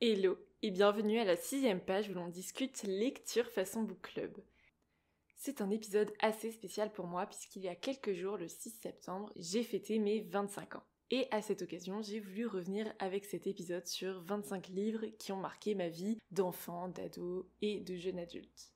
Hello et bienvenue à la 6e page où l'on discute lecture façon book club. C'est un épisode assez spécial pour moi puisqu'il y a quelques jours, le 6 septembre, j'ai fêté mes 25 ans. Et à cette occasion, j'ai voulu revenir avec cet épisode sur 25 livres qui ont marqué ma vie d'enfant, d'ado et de jeune adulte.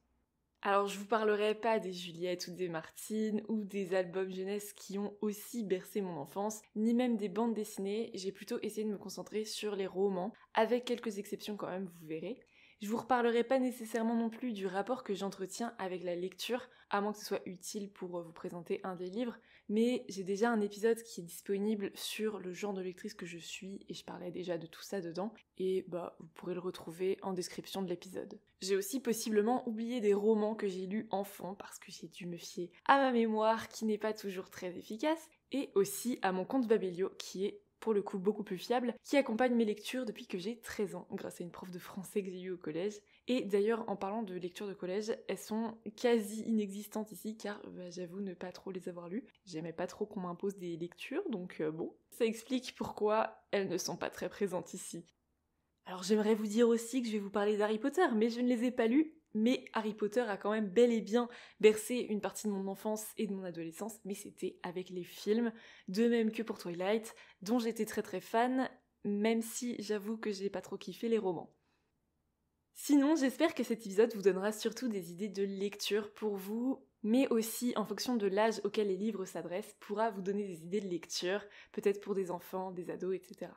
Alors je vous parlerai pas des Juliette ou des Martine ou des albums jeunesse qui ont aussi bercé mon enfance, ni même des bandes dessinées, j'ai plutôt essayé de me concentrer sur les romans, avec quelques exceptions quand même, vous verrez. Je vous reparlerai pas nécessairement non plus du rapport que j'entretiens avec la lecture, à moins que ce soit utile pour vous présenter un des livres, mais j'ai déjà un épisode qui est disponible sur le genre de lectrice que je suis, et je parlais déjà de tout ça dedans, et vous pourrez le retrouver en description de l'épisode. J'ai aussi possiblement oublié des romans que j'ai lus enfant, parce que j'ai dû me fier à ma mémoire qui n'est pas toujours très efficace, et aussi à mon compte Babelio qui est pour le coup beaucoup plus fiable, qui accompagne mes lectures depuis que j'ai 13 ans, grâce à une prof de français que j'ai eue au collège. Et d'ailleurs, en parlant de lectures de collège, elles sont quasi inexistantes ici, car j'avoue ne pas trop les avoir lues. J'aimais pas trop qu'on m'impose des lectures, donc bon, ça explique pourquoi elles ne sont pas très présentes ici. Alors j'aimerais vous dire aussi que je vais vous parler d'Harry Potter, mais je ne les ai pas lus. Mais Harry Potter a quand même bel et bien bercé une partie de mon enfance et de mon adolescence, mais c'était avec les films, de même que pour Twilight, dont j'étais très très fan, même si j'avoue que j'ai pas trop kiffé les romans. Sinon, j'espère que cet épisode vous donnera surtout des idées de lecture pour vous, mais aussi en fonction de l'âge auquel les livres s'adressent, pourra vous donner des idées de lecture, peut-être pour des enfants, des ados, etc.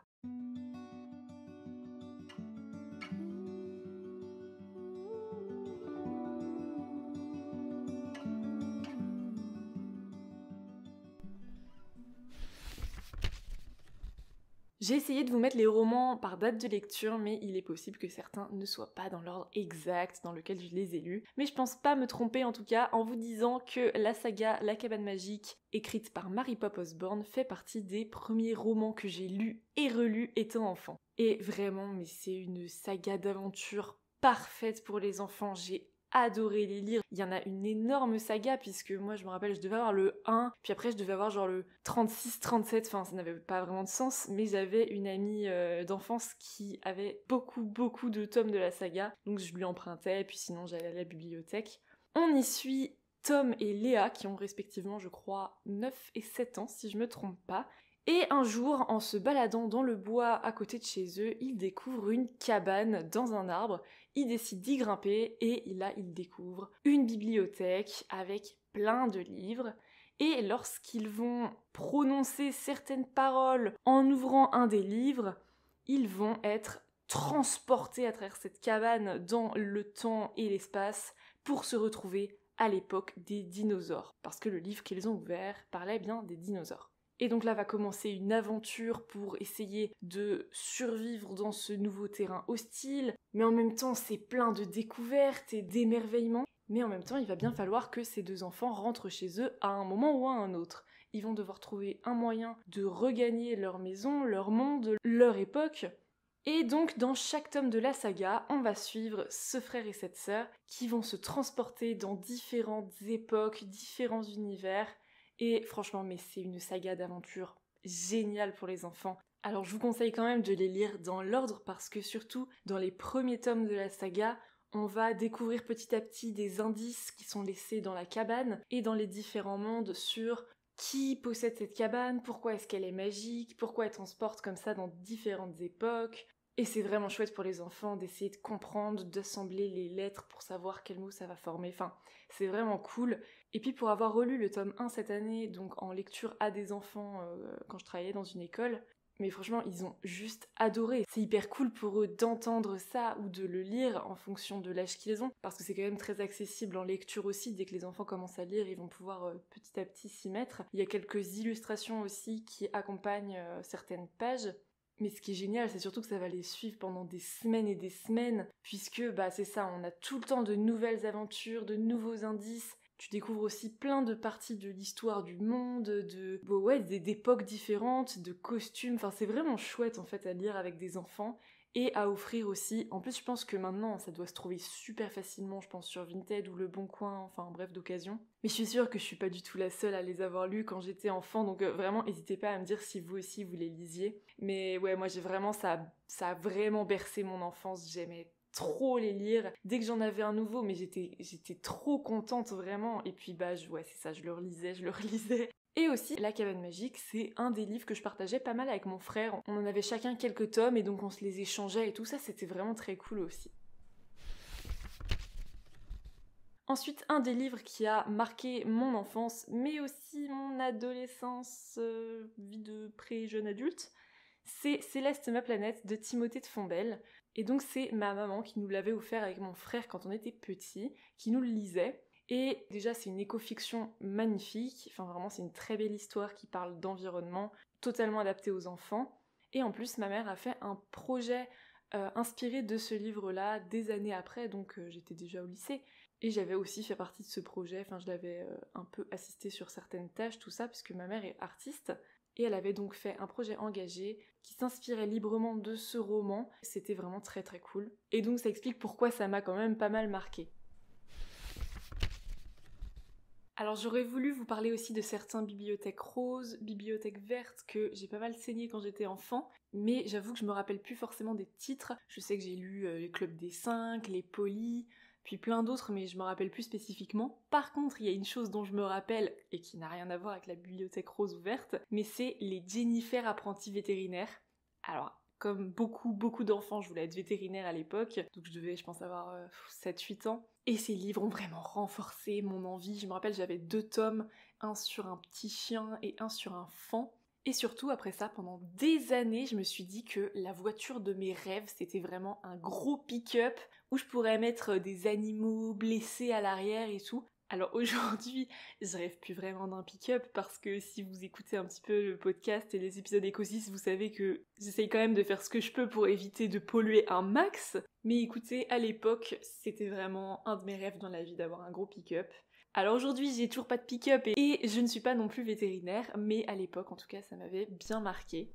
J'ai essayé de vous mettre les romans par date de lecture, mais il est possible que certains ne soient pas dans l'ordre exact dans lequel je les ai lus. Mais je pense pas me tromper en tout cas en vous disant que la saga La Cabane Magique, écrite par Mary Poppins Osborne, fait partie des premiers romans que j'ai lus et relus étant enfant. Et vraiment, mais c'est une saga d'aventure parfaite pour les enfants, j'ai adoré les lire. Il y en a une énorme saga puisque moi je me rappelle je devais avoir le 1, puis après je devais avoir genre le 36, 37, enfin ça n'avait pas vraiment de sens, mais j'avais une amie d'enfance qui avait beaucoup de tomes de la saga, donc je lui empruntais, puis sinon j'allais à la bibliothèque. On y suit Tom et Léa qui ont respectivement je crois 9 et 7 ans si je me trompe pas. Et un jour, en se baladant dans le bois à côté de chez eux, ils découvrent une cabane dans un arbre. Ils décident d'y grimper et là, ils découvrent une bibliothèque avec plein de livres. Et lorsqu'ils vont prononcer certaines paroles en ouvrant un des livres, ils vont être transportés à travers cette cabane dans le temps et l'espace pour se retrouver à l'époque des dinosaures. Parce que le livre qu'ils ont ouvert parlait bien des dinosaures. Et donc là va commencer une aventure pour essayer de survivre dans ce nouveau terrain hostile, mais en même temps c'est plein de découvertes et d'émerveillements. Mais en même temps il va bien falloir que ces deux enfants rentrent chez eux à un moment ou à un autre. Ils vont devoir trouver un moyen de regagner leur maison, leur monde, leur époque. Et donc dans chaque tome de la saga, on va suivre ce frère et cette sœur qui vont se transporter dans différentes époques, différents univers. Et franchement, mais c'est une saga d'aventure géniale pour les enfants. Alors je vous conseille quand même de les lire dans l'ordre parce que surtout dans les premiers tomes de la saga, on va découvrir petit à petit des indices qui sont laissés dans la cabane et dans les différents mondes sur qui possède cette cabane, pourquoi est-ce qu'elle est magique, pourquoi elle transporte comme ça dans différentes époques. Et c'est vraiment chouette pour les enfants d'essayer de comprendre, d'assembler les lettres pour savoir quel mot ça va former. Enfin, c'est vraiment cool. Et puis pour avoir relu le tome 1 cette année, donc en lecture à des enfants quand je travaillais dans une école, mais franchement, ils ont juste adoré. C'est hyper cool pour eux d'entendre ça ou de le lire en fonction de l'âge qu'ils ont, parce que c'est quand même très accessible en lecture aussi. Dès que les enfants commencent à lire, ils vont pouvoir petit à petit s'y mettre. Il y a quelques illustrations aussi qui accompagnent certaines pages. Mais ce qui est génial, c'est surtout que ça va les suivre pendant des semaines et des semaines, puisque c'est ça, on a tout le temps de nouvelles aventures, de nouveaux indices, Tu découvres aussi plein de parties de l'histoire du monde, d'époques différentes, de costumes, enfin c'est vraiment chouette en fait à lire avec des enfants. Et à offrir aussi. En plus, je pense que maintenant, ça doit se trouver super facilement, je pense, sur Vinted ou Le Bon Coin, enfin bref, d'occasion. Mais je suis sûre que je suis pas du tout la seule à les avoir lus quand j'étais enfant, donc vraiment, n'hésitez pas à me dire si vous aussi vous les lisiez. Mais ouais, moi j'ai vraiment, ça a vraiment bercé mon enfance, j'aimais trop les lire. Dès que j'en avais un nouveau, mais j'étais trop contente vraiment. Et puis ouais, c'est ça, je le relisais, je le relisais. Et aussi, La Cabane Magique, c'est un des livres que je partageais pas mal avec mon frère. On en avait chacun quelques tomes et donc on se les échangeait et tout ça, c'était vraiment très cool aussi. Ensuite, un des livres qui a marqué mon enfance, mais aussi mon adolescence, vie de pré-jeune adulte, c'est Céleste ma planète de Timothée de Fontbelle. Et donc c'est ma maman qui nous l'avait offert avec mon frère quand on était petits, qui nous le lisait. Et déjà c'est une éco-fiction magnifique, enfin vraiment c'est une très belle histoire qui parle d'environnement, totalement adaptée aux enfants. Et en plus ma mère a fait un projet inspiré de ce livre-là des années après, donc j'étais déjà au lycée. Et j'avais aussi fait partie de ce projet, enfin je l'avais un peu assisté sur certaines tâches, tout ça, puisque ma mère est artiste. Et elle avait donc fait un projet engagé qui s'inspirait librement de ce roman. C'était vraiment très très cool. Et donc ça explique pourquoi ça m'a quand même pas mal marqué. Alors j'aurais voulu vous parler aussi de certains bibliothèques roses, bibliothèques vertes que j'ai pas mal saigné quand j'étais enfant, mais j'avoue que je me rappelle plus forcément des titres. Je sais que j'ai lu les Clubs des 5, les Polis, puis plein d'autres, mais je me rappelle plus spécifiquement. Par contre, il y a une chose dont je me rappelle, et qui n'a rien à voir avec la bibliothèque rose ou verte, mais c'est les Jennifer apprentis vétérinaires. Alors, comme beaucoup d'enfants, je voulais être vétérinaire à l'époque, donc je devais, je pense, avoir 7-8 ans. Et ces livres ont vraiment renforcé mon envie. Je me rappelle, j'avais 2 tomes, un sur un petit chien et un sur un faon. Et surtout, après ça, pendant des années, je me suis dit que la voiture de mes rêves, c'était vraiment un gros pick-up où je pourrais mettre des animaux blessés à l'arrière et tout. Alors aujourd'hui, je rêve plus vraiment d'un pick-up parce que si vous écoutez un petit peu le podcast et les épisodes Écosys, vous savez que j'essaye quand même de faire ce que je peux pour éviter de polluer un max. Mais écoutez, à l'époque, c'était vraiment un de mes rêves dans la vie d'avoir un gros pick-up. Alors aujourd'hui, j'ai toujours pas de pick-up et je ne suis pas non plus vétérinaire, mais à l'époque, en tout cas, ça m'avait bien marqué.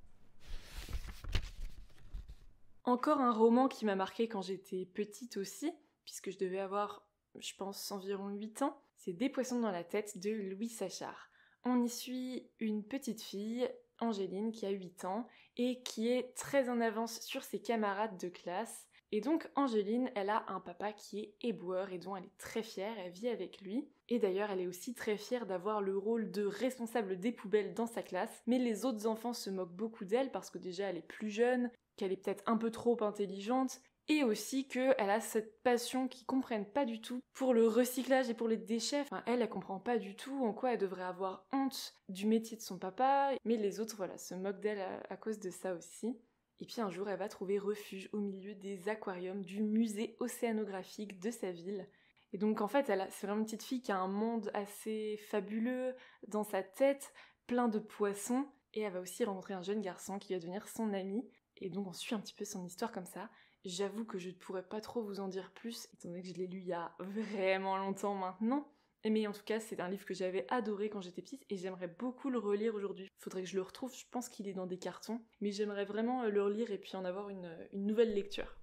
Encore un roman qui m'a marqué quand j'étais petite aussi, puisque je devais avoir, je pense, environ 8 ans, c'est Des poissons dans la tête de Louis Sachar. On y suit une petite fille, Angéline, qui a 8 ans, et qui est très en avance sur ses camarades de classe. Et donc Angéline, elle a un papa qui est éboueur et dont elle est très fière, elle vit avec lui. Et d'ailleurs, elle est aussi très fière d'avoir le rôle de responsable des poubelles dans sa classe. Mais les autres enfants se moquent beaucoup d'elle parce que déjà elle est plus jeune, qu'elle est peut-être un peu trop intelligente, et aussi qu'elle a cette passion qu'ils comprennent pas du tout pour le recyclage et pour les déchets. Enfin, elle comprend pas du tout en quoi elle devrait avoir honte du métier de son papa, mais les autres, voilà, se moquent d'elle à cause de ça aussi. Et puis un jour, elle va trouver refuge au milieu des aquariums du musée océanographique de sa ville. Et donc en fait, c'est vraiment une petite fille qui a un monde assez fabuleux dans sa tête, plein de poissons, et elle va aussi rencontrer un jeune garçon qui va devenir son ami. Et donc on suit un petit peu son histoire comme ça. J'avoue que je ne pourrais pas trop vous en dire plus, étant donné que je l'ai lu il y a vraiment longtemps maintenant. Mais en tout cas, c'est un livre que j'avais adoré quand j'étais petite et j'aimerais beaucoup le relire aujourd'hui. Faudrait que je le retrouve, je pense qu'il est dans des cartons, mais j'aimerais vraiment le relire et puis en avoir une nouvelle lecture.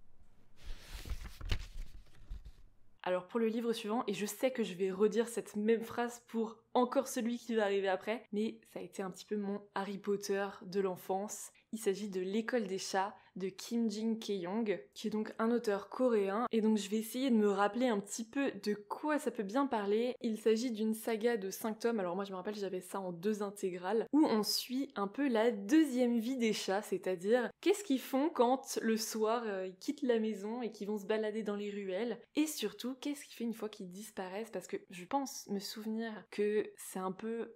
Alors pour le livre suivant, et je sais que je vais redire cette même phrase pour encore celui qui va arriver après, mais ça a été un petit peu mon Harry Potter de l'enfance. Il s'agit de L'école des chats de Kim Jin-Keyong, qui est donc un auteur coréen, et donc je vais essayer de me rappeler un petit peu de quoi ça peut bien parler. Il s'agit d'une saga de 5 tomes, alors moi je me rappelle j'avais ça en 2 intégrales, où on suit un peu la deuxième vie des chats, c'est-à-dire qu'est-ce qu'ils font quand le soir ils quittent la maison et qu'ils vont se balader dans les ruelles, et surtout qu'est-ce qu'ils font une fois qu'ils disparaissent, parce que je pense me souvenir que c'est un peu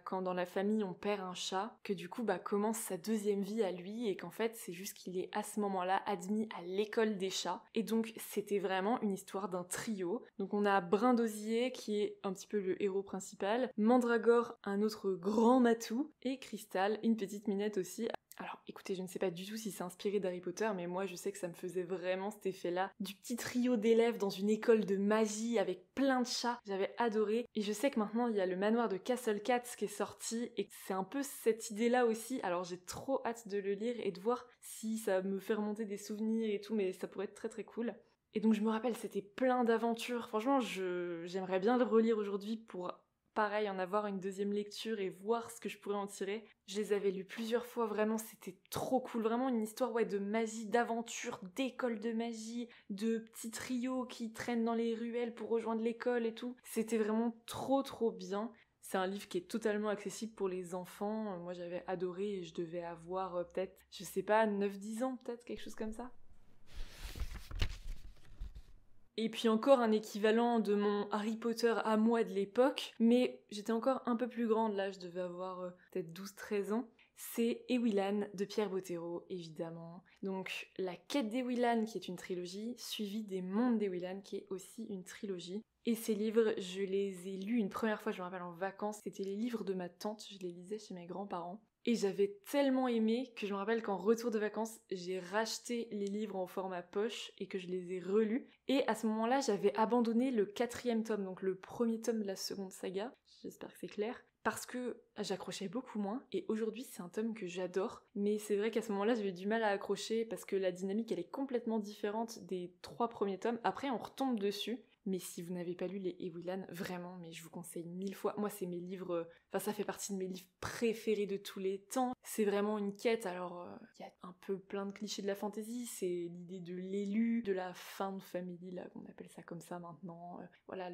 quand dans la famille on perd un chat, que du coup commence sa deuxième vie à lui, et qu'en fait c'est juste qu'il est à ce moment-là admis à l'école des chats. Et donc c'était vraiment une histoire d'un trio. Donc on a Brindosier qui est un petit peu le héros principal, Mandragore un autre grand matou, et Cristal, une petite minette aussi. Alors écoutez, je ne sais pas du tout si c'est inspiré d'Harry Potter, mais moi je sais que ça me faisait vraiment cet effet-là, du petit trio d'élèves dans une école de magie avec plein de chats, j'avais adoré. Et je sais que maintenant il y a le manoir de Castle Cats qui est sorti, et c'est un peu cette idée-là aussi, alors j'ai trop hâte de le lire et de voir si ça me fait remonter des souvenirs et tout, mais ça pourrait être très très cool. Et donc je me rappelle, c'était plein d'aventures, franchement j'aimerais bien le relire aujourd'hui pour pareil, en avoir une deuxième lecture et voir ce que je pourrais en tirer. Je les avais lus plusieurs fois, vraiment, c'était trop cool. Vraiment une histoire ouais, de magie, d'aventure, d'école de magie, de petits trios qui traînent dans les ruelles pour rejoindre l'école et tout. C'était vraiment trop trop bien. C'est un livre qui est totalement accessible pour les enfants. Moi j'avais adoré et je devais avoir peut-être, je sais pas, 9-10 ans peut-être, quelque chose comme ça. Et puis encore un équivalent de mon Harry Potter à moi de l'époque, mais j'étais encore un peu plus grande, là je devais avoir peut-être 12-13 ans. C'est Ewilan de Pierre Bottero, évidemment. Donc La Quête d'Ewilan, qui est une trilogie, suivie des Mondes d'Ewilan, qui est aussi une trilogie. Et ces livres, je les ai lus une première fois, je me rappelle en vacances, c'était les livres de ma tante, je les lisais chez mes grands-parents. Et j'avais tellement aimé que je me rappelle qu'en retour de vacances, j'ai racheté les livres en format poche et que je les ai relus. Et à ce moment-là, j'avais abandonné le 4e tome, donc le premier tome de la seconde saga. J'espère que c'est clair. Parce que j'accrochais beaucoup moins, et aujourd'hui c'est un tome que j'adore, mais c'est vrai qu'à ce moment-là j'avais du mal à accrocher parce que la dynamique elle est complètement différente des 3 premiers tomes. Après on retombe dessus, mais si vous n'avez pas lu les Ewilan, vraiment, mais je vous conseille 1000 fois. Moi c'est mes livres, ça fait partie de mes livres préférés de tous les temps. C'est vraiment une quête, alors il y a un peu plein de clichés de la fantasy, c'est l'idée de l'élu, de la fin de famille, là on appelle ça comme ça maintenant. Voilà,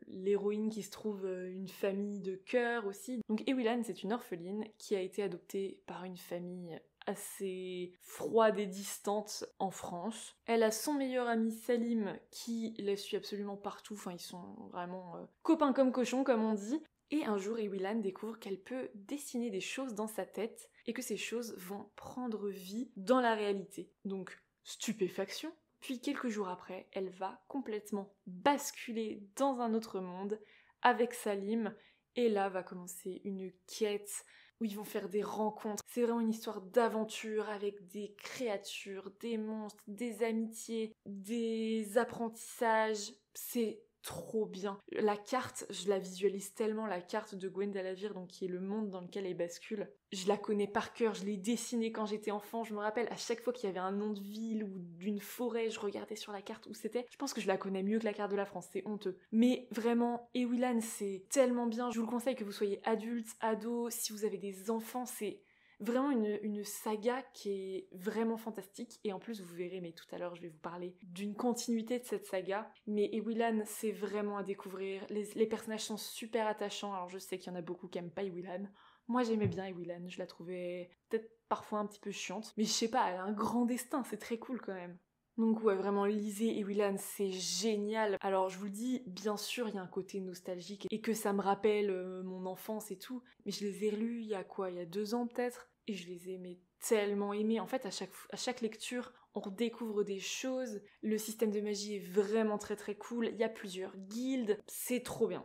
l'héroïne qui se trouve une famille de cœur aussi. Donc Ewilan c'est une orpheline qui a été adoptée par une famille assez froide et distante en France. Elle a son meilleur ami Salim qui la suit absolument partout, enfin ils sont vraiment copains comme cochons comme on dit. Et un jour Ewilan découvre qu'elle peut dessiner des choses dans sa tête et que ces choses vont prendre vie dans la réalité. Donc stupéfaction. Puis quelques jours après, elle va complètement basculer dans un autre monde avec Salim, et là va commencer une quête où ils vont faire des rencontres. C'est vraiment une histoire d'aventure avec des créatures, des monstres, des amitiés, des apprentissages. C'est trop bien. La carte, je la visualise tellement, la carte de Gwendalavir, donc qui est le monde dans lequel elle bascule. Je la connais par cœur, je l'ai dessinée quand j'étais enfant, je me rappelle à chaque fois qu'il y avait un nom de ville ou d'une forêt, je regardais sur la carte où c'était. Je pense que je la connais mieux que la carte de la France, c'est honteux. Mais vraiment, Ewilan, c'est tellement bien. Je vous le conseille que vous soyez adulte, ado, si vous avez des enfants, c'est vraiment une saga qui est vraiment fantastique, et en plus vous verrez, mais tout à l'heure je vais vous parler d'une continuité de cette saga, mais Ewilan c'est vraiment à découvrir, les personnages sont super attachants, alors je sais qu'il y en a beaucoup qui aiment pas Ewilan, moi j'aimais bien Ewilan, je la trouvais peut-être parfois un petit peu chiante, mais je sais pas, elle a un grand destin, c'est très cool quand même. Donc ouais, vraiment, lisez Ewilan, c'est génial. Alors je vous le dis, bien sûr, il y a un côté nostalgique et que ça me rappelle mon enfance et tout, mais je les ai relus il y a quoi, il y a 2 ans peut-être, et je les ai tellement aimés. En fait, à chaque lecture, on redécouvre des choses, le système de magie est vraiment très très cool, il y a plusieurs guildes, c'est trop bien,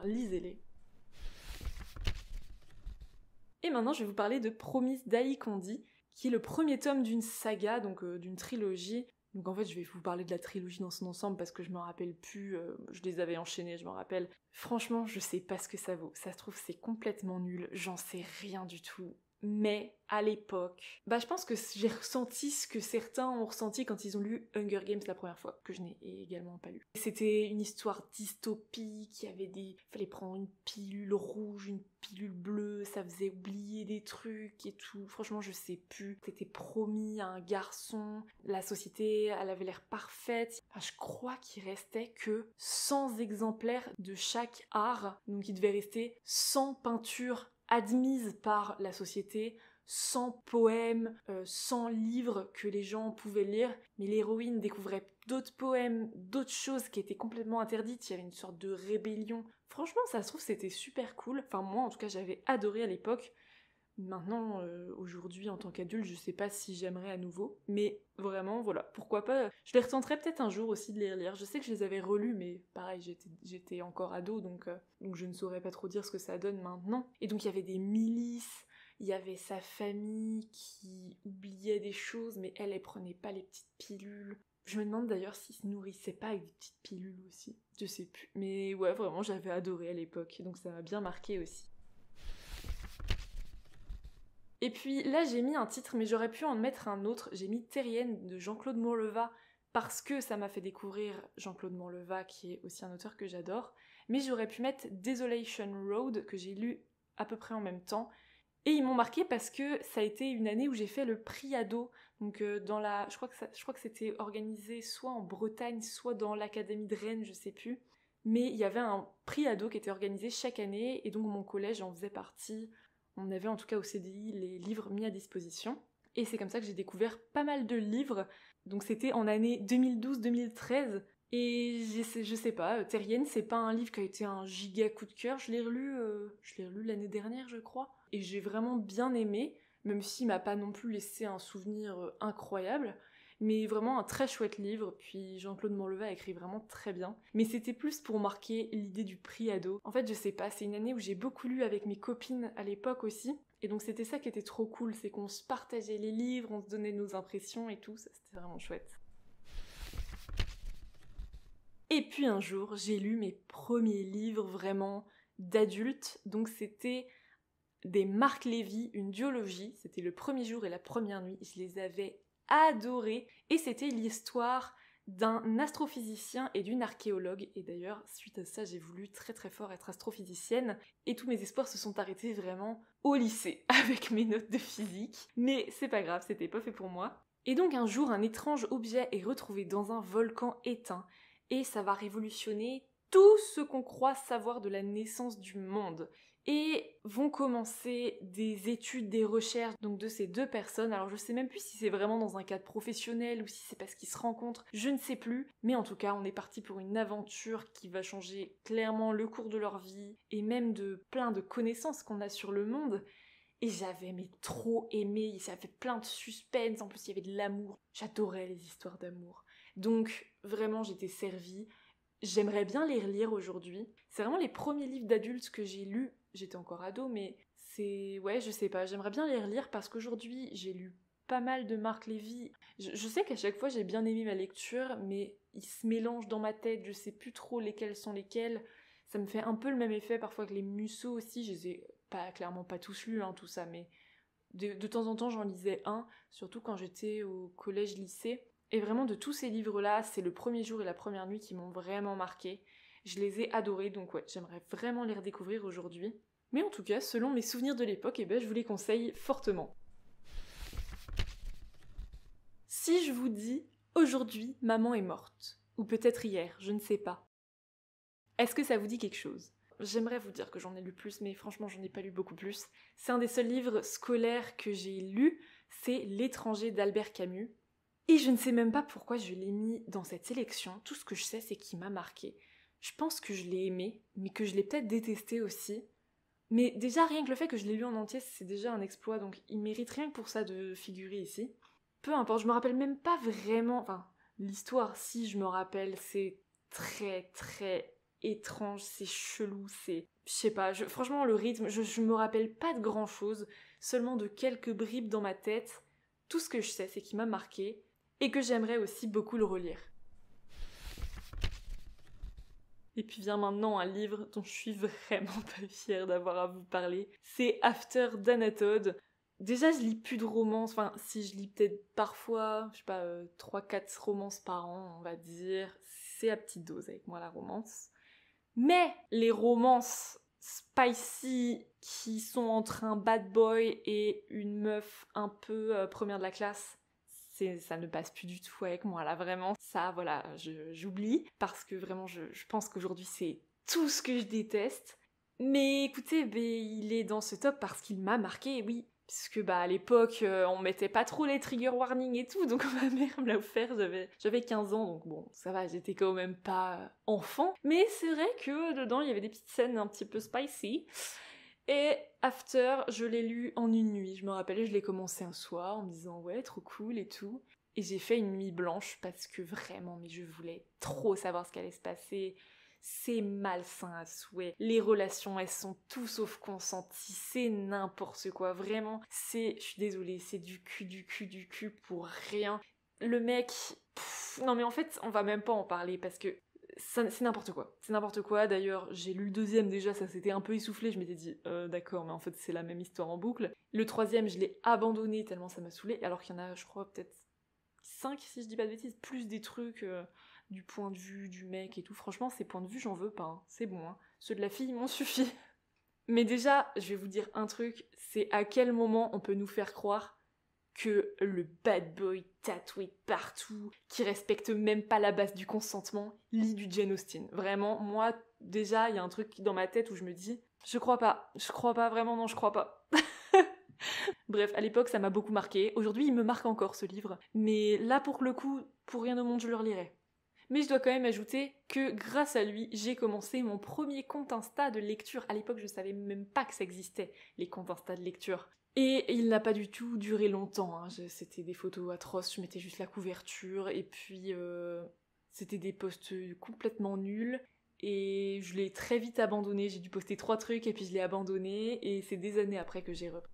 lisez-les. Et maintenant, je vais vous parler de Promise d'Aïkondi, qui est le premier tome d'une saga, donc d'une trilogie. Donc en fait, je vais vous parler de la trilogie dans son ensemble parce que je me rappelle plus, je les avais enchaînés, je me rappelle. Franchement, je sais pas ce que ça vaut. Ça se trouve, c'est complètement nul, j'en sais rien du tout. Mais à l'époque, je pense que j'ai ressenti ce que certains ont ressenti quand ils ont lu Hunger Games la première fois, que je n'ai également pas lu. C'était une histoire dystopique, fallait prendre une pilule rouge, une pilule bleue, ça faisait oublier des trucs et tout. Franchement, je sais plus. T'étais promis à un garçon, la société, elle avait l'air parfaite. Je crois qu'il restait que 100 exemplaires de chaque art, donc il devait rester 100 peintures admise par la société, 100 poèmes, 100 livres que les gens pouvaient lire, mais l'héroïne découvrait d'autres poèmes, d'autres choses qui étaient complètement interdites, il y avait une sorte de rébellion. Franchement, ça se trouve, c'était super cool. Enfin, moi, en tout cas, j'avais adoré à l'époque. Maintenant, aujourd'hui, en tant qu'adulte, je sais pas si j'aimerais à nouveau, mais vraiment, voilà, pourquoi pas. Je les retenterai peut-être un jour aussi de les relire. Je sais que je les avais relus, mais pareil, j'étais encore ado, donc je ne saurais pas trop dire ce que ça donne maintenant. Et donc il y avait des milices, il y avait sa famille qui oubliait des choses, mais elle prenait pas les petites pilules. Je me demande d'ailleurs s'il se nourrissait pas avec des petites pilules aussi. Je sais plus. Mais ouais, vraiment, j'avais adoré à l'époque, donc ça m'a bien marqué aussi. Et puis là, j'ai mis un titre, mais j'aurais pu en mettre un autre. J'ai mis Terrienne de Jean-Claude Monleva, parce que ça m'a fait découvrir Jean-Claude Monleva, qui est aussi un auteur que j'adore. Mais j'aurais pu mettre Desolation Road, que j'ai lu à peu près en même temps. Et ils m'ont marqué parce que ça a été une année où j'ai fait le prix ado. Donc je crois que c'était organisé soit en Bretagne, soit dans l'Académie de Rennes, je sais plus. Mais il y avait un prix ado qui était organisé chaque année, et donc mon collège en faisait partie. On avait en tout cas au CDI les livres mis à disposition. Et c'est comme ça que j'ai découvert pas mal de livres. Donc c'était en année 2012-2013. Et je sais pas, Terrienne, c'est pas un livre qui a été un giga coup de cœur. Je l'ai relu l'année dernière, je crois. Et j'ai vraiment bien aimé, même s'il m'a pas non plus laissé un souvenir incroyable. Mais vraiment un très chouette livre, puis Jean-Claude Monleva a écrit vraiment très bien. Mais c'était plus pour marquer l'idée du prix ado. En fait, je sais pas, c'est une année où j'ai beaucoup lu avec mes copines à l'époque aussi. Et donc c'était ça qui était trop cool, c'est qu'on se partageait les livres, on se donnait nos impressions et tout, ça c'était vraiment chouette. Et puis un jour, j'ai lu mes premiers livres vraiment d'adultes, donc c'était des Marc Lévy, une duologie, c'était le premier jour et la première nuit, je les avais adorés, et c'était l'histoire d'un astrophysicien et d'une archéologue, et d'ailleurs, suite à ça, j'ai voulu très très fort être astrophysicienne, et tous mes espoirs se sont arrêtés vraiment au lycée, avec mes notes de physique, mais c'est pas grave, c'était pas fait pour moi. Et donc un jour, un étrange objet est retrouvé dans un volcan éteint, et ça va révolutionner tout ce qu'on croit savoir de la naissance du monde. Et vont commencer des études, des recherches donc de ces deux personnes. Alors je sais même plus si c'est vraiment dans un cadre professionnel ou si c'est parce qu'ils se rencontrent, je ne sais plus. Mais en tout cas, on est parti pour une aventure qui va changer clairement le cours de leur vie et même de plein de connaissances qu'on a sur le monde. Et j'avais trop aimé, ça fait plein de suspense, en plus il y avait de l'amour. J'adorais les histoires d'amour. Donc vraiment j'étais servie. J'aimerais bien les relire aujourd'hui. C'est vraiment les premiers livres d'adultes que j'ai lus. J'étais encore ado, mais ouais, je sais pas, j'aimerais bien les relire parce qu'aujourd'hui, j'ai lu pas mal de Marc Lévy. Je sais qu'à chaque fois, j'ai bien aimé ma lecture, mais ils se mélangent dans ma tête, je sais plus trop lesquels sont lesquels. Ça me fait un peu le même effet parfois que les Musso aussi, je les ai clairement pas tous lus, hein, tout ça, mais de temps en temps, j'en lisais un, surtout quand j'étais au collège-lycée. Et vraiment, de tous ces livres-là, c'est le premier jour et la première nuit qui m'ont vraiment marqué. Je les ai adorés, donc ouais, j'aimerais vraiment les redécouvrir aujourd'hui. Mais en tout cas, selon mes souvenirs de l'époque, je vous les conseille fortement. Si je vous dis « Aujourd'hui, maman est morte », ou peut-être hier, je ne sais pas, est-ce que ça vous dit quelque chose ? J'aimerais vous dire que j'en ai lu plus, mais franchement, j'en ai pas lu beaucoup plus. C'est un des seuls livres scolaires que j'ai lu, c'est L'étranger d'Albert Camus. Et je ne sais même pas pourquoi je l'ai mis dans cette sélection. Tout ce que je sais, c'est qu'il m'a marqué. Je pense que je l'ai aimé, mais que je l'ai peut-être détesté aussi. Mais déjà, rien que le fait que je l'ai lu en entier, c'est déjà un exploit, donc il mérite rien que pour ça de figurer ici. Peu importe, je me rappelle même pas vraiment... Enfin, l'histoire, si je me rappelle, c'est très très étrange, c'est chelou, c'est... Je sais pas, franchement, le rythme, je me rappelle pas de grand-chose, seulement de quelques bribes dans ma tête. Tout ce que je sais, c'est qu'il m'a marqué, et que j'aimerais aussi beaucoup le relire. Et puis vient maintenant un livre dont je suis vraiment pas fière d'avoir à vous parler. C'est After d'Anatode. Déjà, je lis plus de romances, enfin, si je lis peut-être parfois, je sais pas, 3-4 romances par an, on va dire. C'est à petite dose avec moi, la romance. Mais les romances spicy qui sont entre un bad boy et une meuf un peu première de la classe, ça ne passe plus du tout avec moi là, vraiment. Ça, voilà, j'oublie parce que vraiment je pense qu'aujourd'hui c'est tout ce que je déteste. Mais écoutez, il est dans ce top parce qu'il m'a marqué, oui. Puisque à l'époque, on mettait pas trop les trigger warnings et tout, donc ma mère me l'a offert, j'avais 15 ans, donc bon, ça va, j'étais quand même pas enfant. Mais c'est vrai que dedans, il y avait des petites scènes un petit peu spicy. Et After, je l'ai lu en une nuit. Je me rappelle, je l'ai commencé un soir en me disant ouais, trop cool et tout. Et j'ai fait une nuit blanche parce que vraiment, mais je voulais trop savoir ce qu'allait se passer. c'est malsain à souhait. Les relations, elles sont tout sauf consenties, c'est n'importe quoi, vraiment. Je suis désolée, c'est du cul pour rien. Le mec... non mais en fait, on va même pas en parler parce que c'est n'importe quoi. C'est n'importe quoi. D'ailleurs, j'ai lu le deuxième déjà, ça s'était un peu essoufflé. Je m'étais dit, d'accord, mais en fait, c'est la même histoire en boucle. Le troisième, je l'ai abandonné tellement ça m'a saoulé. Alors qu'il y en a, je crois, peut-être 5, si je dis pas de bêtises, plus des trucs du point de vue du mec et tout. Franchement, ces points de vue, j'en veux pas. Hein. C'est bon. Hein. Ceux de la fille m'ont suffi. Mais déjà, je vais vous dire un truc. C'est à quel moment on peut nous faire croire que le bad boy tatoué partout, qui respecte même pas la base du consentement, lit du Jane Austen. Vraiment, moi, déjà, il y a un truc dans ma tête où je me dis, je crois pas, vraiment, non, je crois pas. Bref, à l'époque, ça m'a beaucoup marqué. Aujourd'hui, il me marque encore, ce livre. Mais là, pour le coup, pour rien au monde, je le relirai. Mais je dois quand même ajouter que grâce à lui, j'ai commencé mon premier compte Insta de lecture. À l'époque, je savais même pas que ça existait, les comptes Insta de lecture. Et il n'a pas du tout duré longtemps, hein. C'était des photos atroces, je mettais juste la couverture, et puis c'était des posts complètement nuls, et je l'ai très vite abandonné, j'ai dû poster 3 trucs, et puis je l'ai abandonné, et c'est des années après que j'ai repris.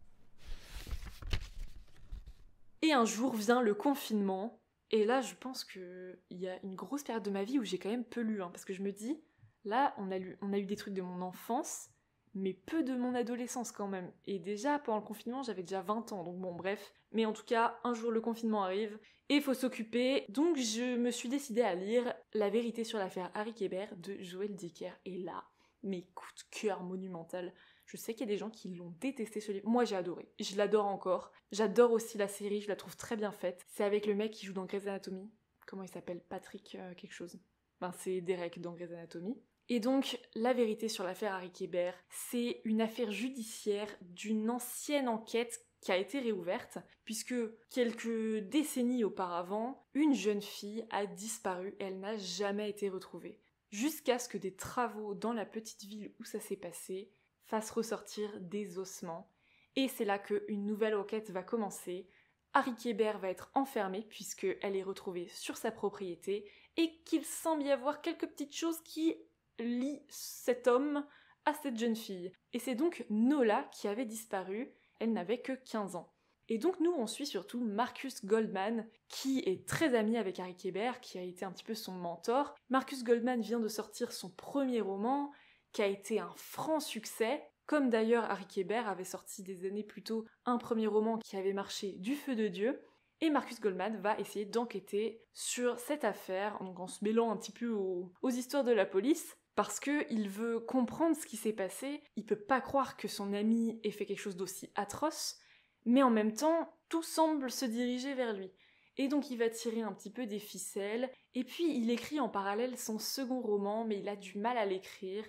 Et un jour vient le confinement, et là je pense qu'il y a une grosse période de ma vie où j'ai quand même peu lu, hein, parce que je me dis, là on a eu des trucs de mon enfance, mais peu de mon adolescence quand même. Et déjà, pendant le confinement, j'avais déjà 20 ans, donc bon, bref. Mais en tout cas, un jour le confinement arrive, et il faut s'occuper, donc je me suis décidée à lire La vérité sur l'affaire Harry Kéber de Joël Dicker. Et là, mes coups de cœur monumental. Je sais qu'il y a des gens qui l'ont détesté ce livre. Moi, j'ai adoré. Je l'adore encore. J'adore aussi la série, je la trouve très bien faite. C'est avec le mec qui joue dans Grey's Anatomy. Comment il s'appelle? Patrick quelque chose. Ben, c'est Derek dans Grey's Anatomy. Et donc, la vérité sur l'affaire Harry Kéber, c'est une affaire judiciaire d'une ancienne enquête qui a été réouverte, puisque quelques décennies auparavant, une jeune fille a disparu et elle n'a jamais été retrouvée. Jusqu'à ce que des travaux dans la petite ville où ça s'est passé fassent ressortir des ossements. Et c'est là qu'une nouvelle enquête va commencer. Harry Kéber va être enfermé puisqu'elle est retrouvée sur sa propriété et qu'il semble y avoir quelques petites choses qui lie cet homme à cette jeune fille. Et c'est donc Nola qui avait disparu, elle n'avait que 15 ans. Et donc nous on suit surtout Marcus Goldman, qui est très ami avec Harry Kéber, qui a été un petit peu son mentor. Marcus Goldman vient de sortir son premier roman, qui a été un franc succès, comme d'ailleurs Harry Kéber avait sorti des années plus tôt un premier roman qui avait marché du feu de Dieu. Et Marcus Goldman va essayer d'enquêter sur cette affaire, donc en se mêlant un petit peu aux histoires de la police, parce qu'il veut comprendre ce qui s'est passé, il peut pas croire que son ami ait fait quelque chose d'aussi atroce, mais en même temps, tout semble se diriger vers lui. Et donc il va tirer un petit peu des ficelles, et puis il écrit en parallèle son second roman, mais il a du mal à l'écrire,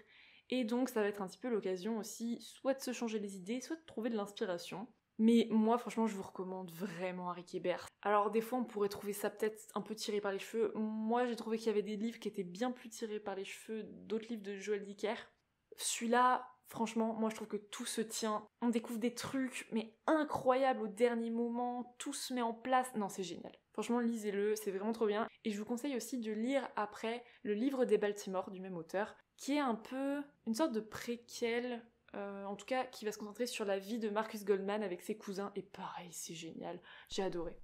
et donc ça va être un petit peu l'occasion aussi, soit de se changer les idées, soit de trouver de l'inspiration. Mais moi, franchement, je vous recommande vraiment Harry Kéber. Alors, des fois, on pourrait trouver ça peut-être un peu tiré par les cheveux. Moi, j'ai trouvé qu'il y avait des livres qui étaient bien plus tirés par les cheveux d'autres livres de Joël Dicker. Celui-là, franchement, moi, je trouve que tout se tient. On découvre des trucs, mais incroyables au dernier moment. Tout se met en place. Non, c'est génial. Franchement, lisez-le, c'est vraiment trop bien. Et je vous conseille aussi de lire après le livre des Baltimore du même auteur, qui est un peu une sorte de préquel... en tout cas, qui va se concentrer sur la vie de Marcus Goldman avec ses cousins, et pareil, c'est génial, j'ai adoré.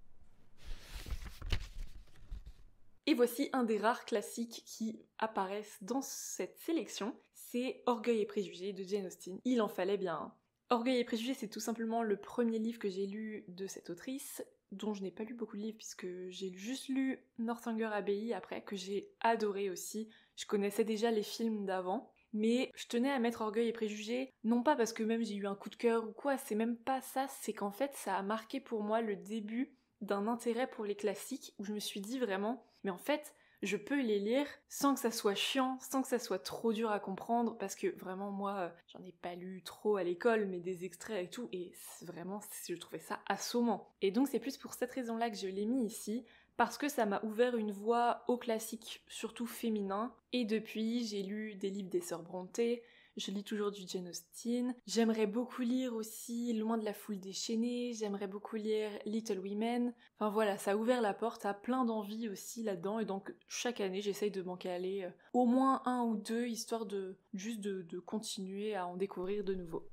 Et voici un des rares classiques qui apparaissent dans cette sélection, c'est Orgueil et Préjugés de Jane Austen. Il en fallait bien un. Orgueil et Préjugés, c'est tout simplement le premier livre que j'ai lu de cette autrice, dont je n'ai pas lu beaucoup de livres puisque j'ai juste lu Northanger Abbey après, que j'ai adoré aussi. Je connaissais déjà les films d'avant. Mais je tenais à mettre Orgueil et Préjugés, non pas parce que même j'ai eu un coup de cœur ou quoi, c'est même pas ça, c'est qu'en fait ça a marqué pour moi le début d'un intérêt pour les classiques, où je me suis dit vraiment, mais en fait, je peux les lire sans que ça soit chiant, sans que ça soit trop dur à comprendre, parce que vraiment moi, j'en ai pas lu trop à l'école, mais des extraits et tout, et vraiment, je trouvais ça assommant. Et donc c'est plus pour cette raison-là que je l'ai mis ici, parce que ça m'a ouvert une voie au classique, surtout féminin, et depuis j'ai lu des livres des sœurs Brontë, je lis toujours du Jane Austen. J'aimerais beaucoup lire aussi Loin de la foule déchaînée, j'aimerais beaucoup lire Little Women. Enfin voilà, ça a ouvert la porte à plein d'envies aussi là-dedans, et donc chaque année j'essaye de m'en caler au moins un ou deux, histoire de juste de continuer à en découvrir de nouveaux.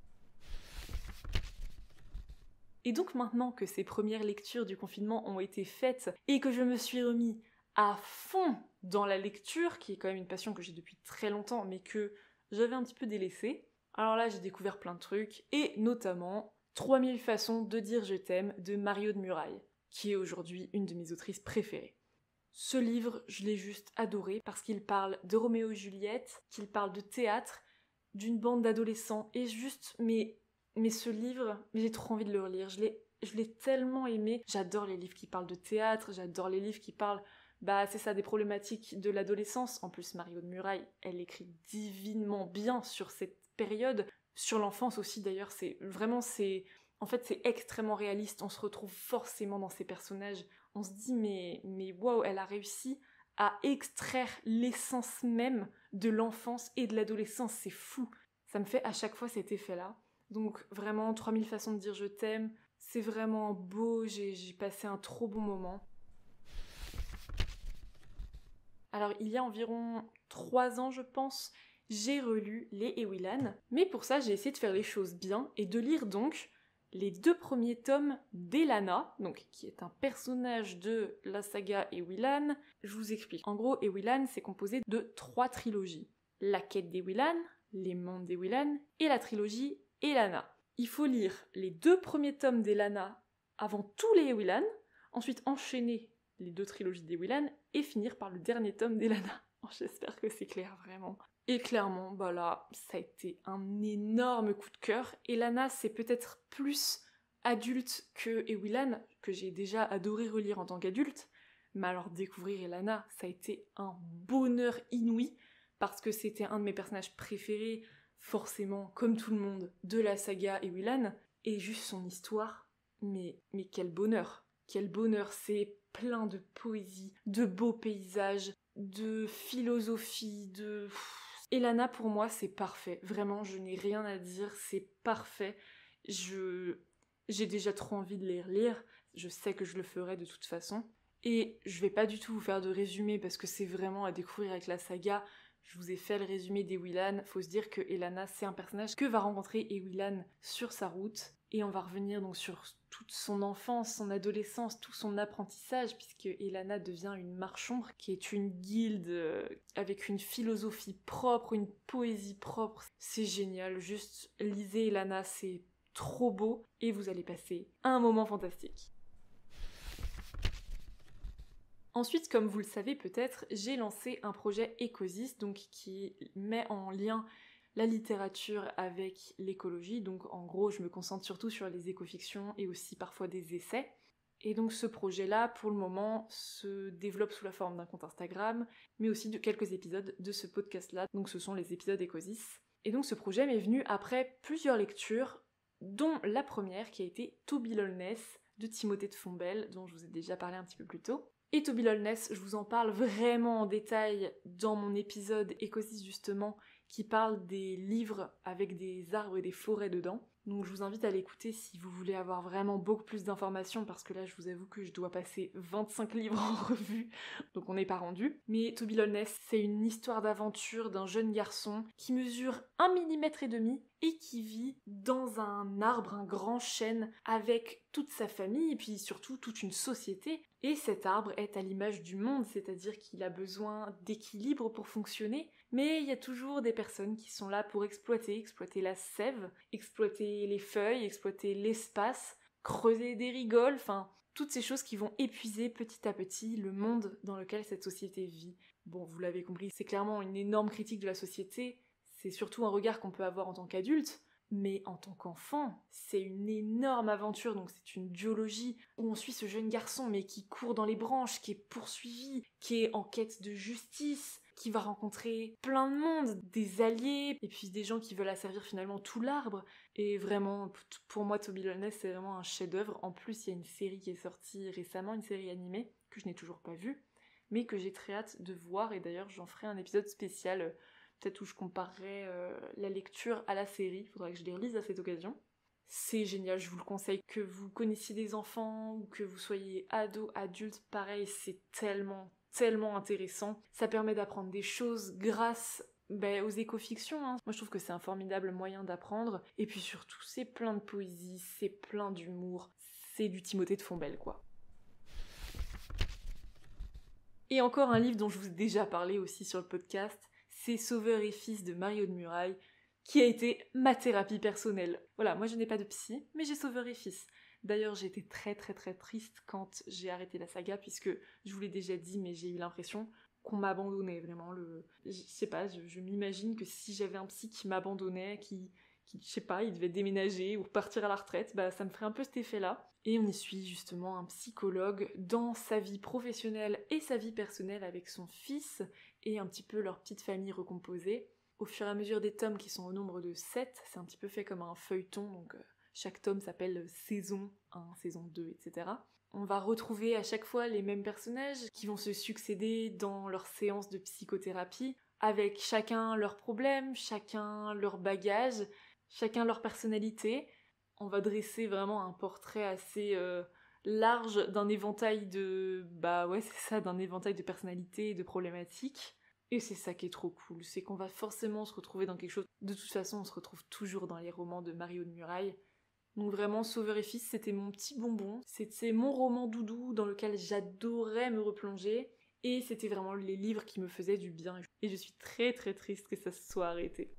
Et donc maintenant que ces premières lectures du confinement ont été faites et que je me suis remis à fond dans la lecture, qui est quand même une passion que j'ai depuis très longtemps mais que j'avais un petit peu délaissée, alors là j'ai découvert plein de trucs, et notamment 3000 façons de dire je t'aime de Mario de Muraille, qui est aujourd'hui une de mes autrices préférées. Ce livre, je l'ai juste adoré parce qu'il parle de Roméo et Juliette, qu'il parle de théâtre, d'une bande d'adolescents, et juste, mais ce livre, j'ai trop envie de le relire, je l'ai tellement aimé. J'adore les livres qui parlent de théâtre, j'adore les livres qui parlent, c'est ça, des problématiques de l'adolescence. En plus, Mario de Muraille, elle écrit divinement bien sur cette période, sur l'enfance aussi d'ailleurs, en fait, c'est extrêmement réaliste, on se retrouve forcément dans ces personnages. On se dit, mais waouh, elle a réussi à extraire l'essence même de l'enfance et de l'adolescence, c'est fou. Ça me fait à chaque fois cet effet-là. Donc vraiment, 3000 façons de dire je t'aime, c'est vraiment beau, j'ai passé un trop bon moment. Alors il y a environ 3 ans je pense, j'ai relu Les Ewilan, mais pour ça j'ai essayé de faire les choses bien et de lire donc les 2 premiers tomes d'Elana, donc qui est un personnage de la saga Ewilan. Je vous explique. En gros, Ewilan c'est composé de 3 trilogies. La quête d'Ewilan, Les mondes d'Ewilan et la trilogie Elana. Il faut lire les 2 premiers tomes d'Elana avant tous les Ewilan, ensuite enchaîner les 2 trilogies d'Ewilan et finir par le dernier tome d'Elana. J'espère que c'est clair vraiment. Et clairement, là, ça a été un énorme coup de cœur. Elana, c'est peut-être plus adulte que Ewilan, que j'ai déjà adoré relire en tant qu'adulte, mais alors découvrir Elana, ça a été un bonheur inouï, parce que c'était un de mes personnages préférés, forcément, comme tout le monde, de la saga Ewilan, et juste son histoire, mais quel bonheur! Quel bonheur, c'est plein de poésie, de beaux paysages, de philosophie, Elana, pour moi, c'est parfait. Vraiment, je n'ai rien à dire, c'est parfait. J'ai déjà trop envie de les relire, je sais que je le ferai de toute façon. Et je vais pas du tout vous faire de résumé parce que c'est vraiment à découvrir avec la saga. Je vous ai fait le résumé d'Ewilan. Faut se dire que Elana, c'est un personnage que va rencontrer Ewilan sur sa route. Et on va revenir donc sur toute son enfance, son adolescence, tout son apprentissage, puisque Elana devient une marche-ombre, qui est une guilde avec une philosophie propre, une poésie propre. C'est génial, juste lisez Elana, c'est trop beau, et vous allez passer un moment fantastique. Ensuite, comme vous le savez peut-être, j'ai lancé un projet Ecosis, donc qui met en lien la littérature avec l'écologie. Donc en gros, je me concentre surtout sur les écofictions et aussi parfois des essais. Et donc ce projet-là, pour le moment, se développe sous la forme d'un compte Instagram, mais aussi de quelques épisodes de ce podcast-là. Donc ce sont les épisodes Ecosis. Et donc ce projet m'est venu après plusieurs lectures, dont la première qui a été To Be Lolness de Timothée de Fombelle, dont je vous ai déjà parlé un petit peu plus tôt. Et To Be Lolness, je vous en parle vraiment en détail dans mon épisode Ecosis justement, qui parle des livres avec des arbres et des forêts dedans. Donc je vous invite à l'écouter si vous voulez avoir vraiment beaucoup plus d'informations, parce que là je vous avoue que je dois passer 25 livres en revue, donc on n'est pas rendu. Mais To Be Lolness, c'est une histoire d'aventure d'un jeune garçon qui mesure 1,5 mm et qui vit dans un arbre, un grand chêne, avec toute sa famille et puis surtout toute une société. Et cet arbre est à l'image du monde, c'est-à-dire qu'il a besoin d'équilibre pour fonctionner, mais il y a toujours des personnes qui sont là pour exploiter la sève, exploiter les feuilles, exploiter l'espace, creuser des rigoles, enfin, toutes ces choses qui vont épuiser petit à petit le monde dans lequel cette société vit. Bon, vous l'avez compris, c'est clairement une énorme critique de la société, c'est surtout un regard qu'on peut avoir en tant qu'adulte, mais en tant qu'enfant, c'est une énorme aventure, donc c'est une duologie où on suit ce jeune garçon mais qui court dans les branches, qui est poursuivi, qui est en quête de justice, qui va rencontrer plein de monde, des alliés, et puis des gens qui veulent asservir finalement tout l'arbre. Et vraiment, pour moi, To Be Lolness, c'est vraiment un chef-d'œuvre. En plus, il y a une série qui est sortie récemment, une série animée, que je n'ai toujours pas vue, mais que j'ai très hâte de voir, et d'ailleurs j'en ferai un épisode spécial peut-être où je comparerais la lecture à la série, faudrait que je les relise à cette occasion. C'est génial, je vous le conseille, que vous connaissiez des enfants ou que vous soyez ado, adulte, pareil, c'est tellement intéressant. Ça permet d'apprendre des choses grâce aux écofictions. Moi je trouve que c'est un formidable moyen d'apprendre. Et puis surtout, c'est plein de poésie, c'est plein d'humour, c'est du Timothée de Fontbelle quoi. Et encore un livre dont je vous ai déjà parlé aussi sur le podcast, c'est Sauveur et fils de Marie-Aude Murail, qui a été ma thérapie personnelle. Voilà, moi je n'ai pas de psy, mais j'ai Sauveur et fils. D'ailleurs, j'ai été très triste quand j'ai arrêté la saga, puisque je vous l'ai déjà dit, mais j'ai eu l'impression qu'on m'abandonnait vraiment. Je sais pas, je m'imagine que si j'avais un psy qui m'abandonnait, qui je sais pas, il devait déménager ou partir à la retraite, ça me ferait un peu cet effet-là. Et on y suit justement un psychologue dans sa vie professionnelle et sa vie personnelle avec son fils et un petit peu leur petite famille recomposée. Au fur et à mesure des tomes qui sont au nombre de 7, c'est un petit peu fait comme un feuilleton, donc chaque tome s'appelle saison 1, saison 2, etc. On va retrouver à chaque fois les mêmes personnages qui vont se succéder dans leurs séances de psychothérapie, avec chacun leurs problèmes, chacun leur bagage, chacun leur personnalité. On va dresser vraiment un portrait assez large d'un éventail de... d'un éventail de personnalités et de problématiques. Et c'est ça qui est trop cool, c'est qu'on va forcément se retrouver dans quelque chose. De toute façon, on se retrouve toujours dans les romans de Marie-Aude Murail. Donc vraiment, Sauveur et fils, c'était mon petit bonbon. C'était mon roman doudou dans lequel j'adorais me replonger. Et c'était vraiment les livres qui me faisaient du bien. Et je suis très triste que ça se soit arrêté.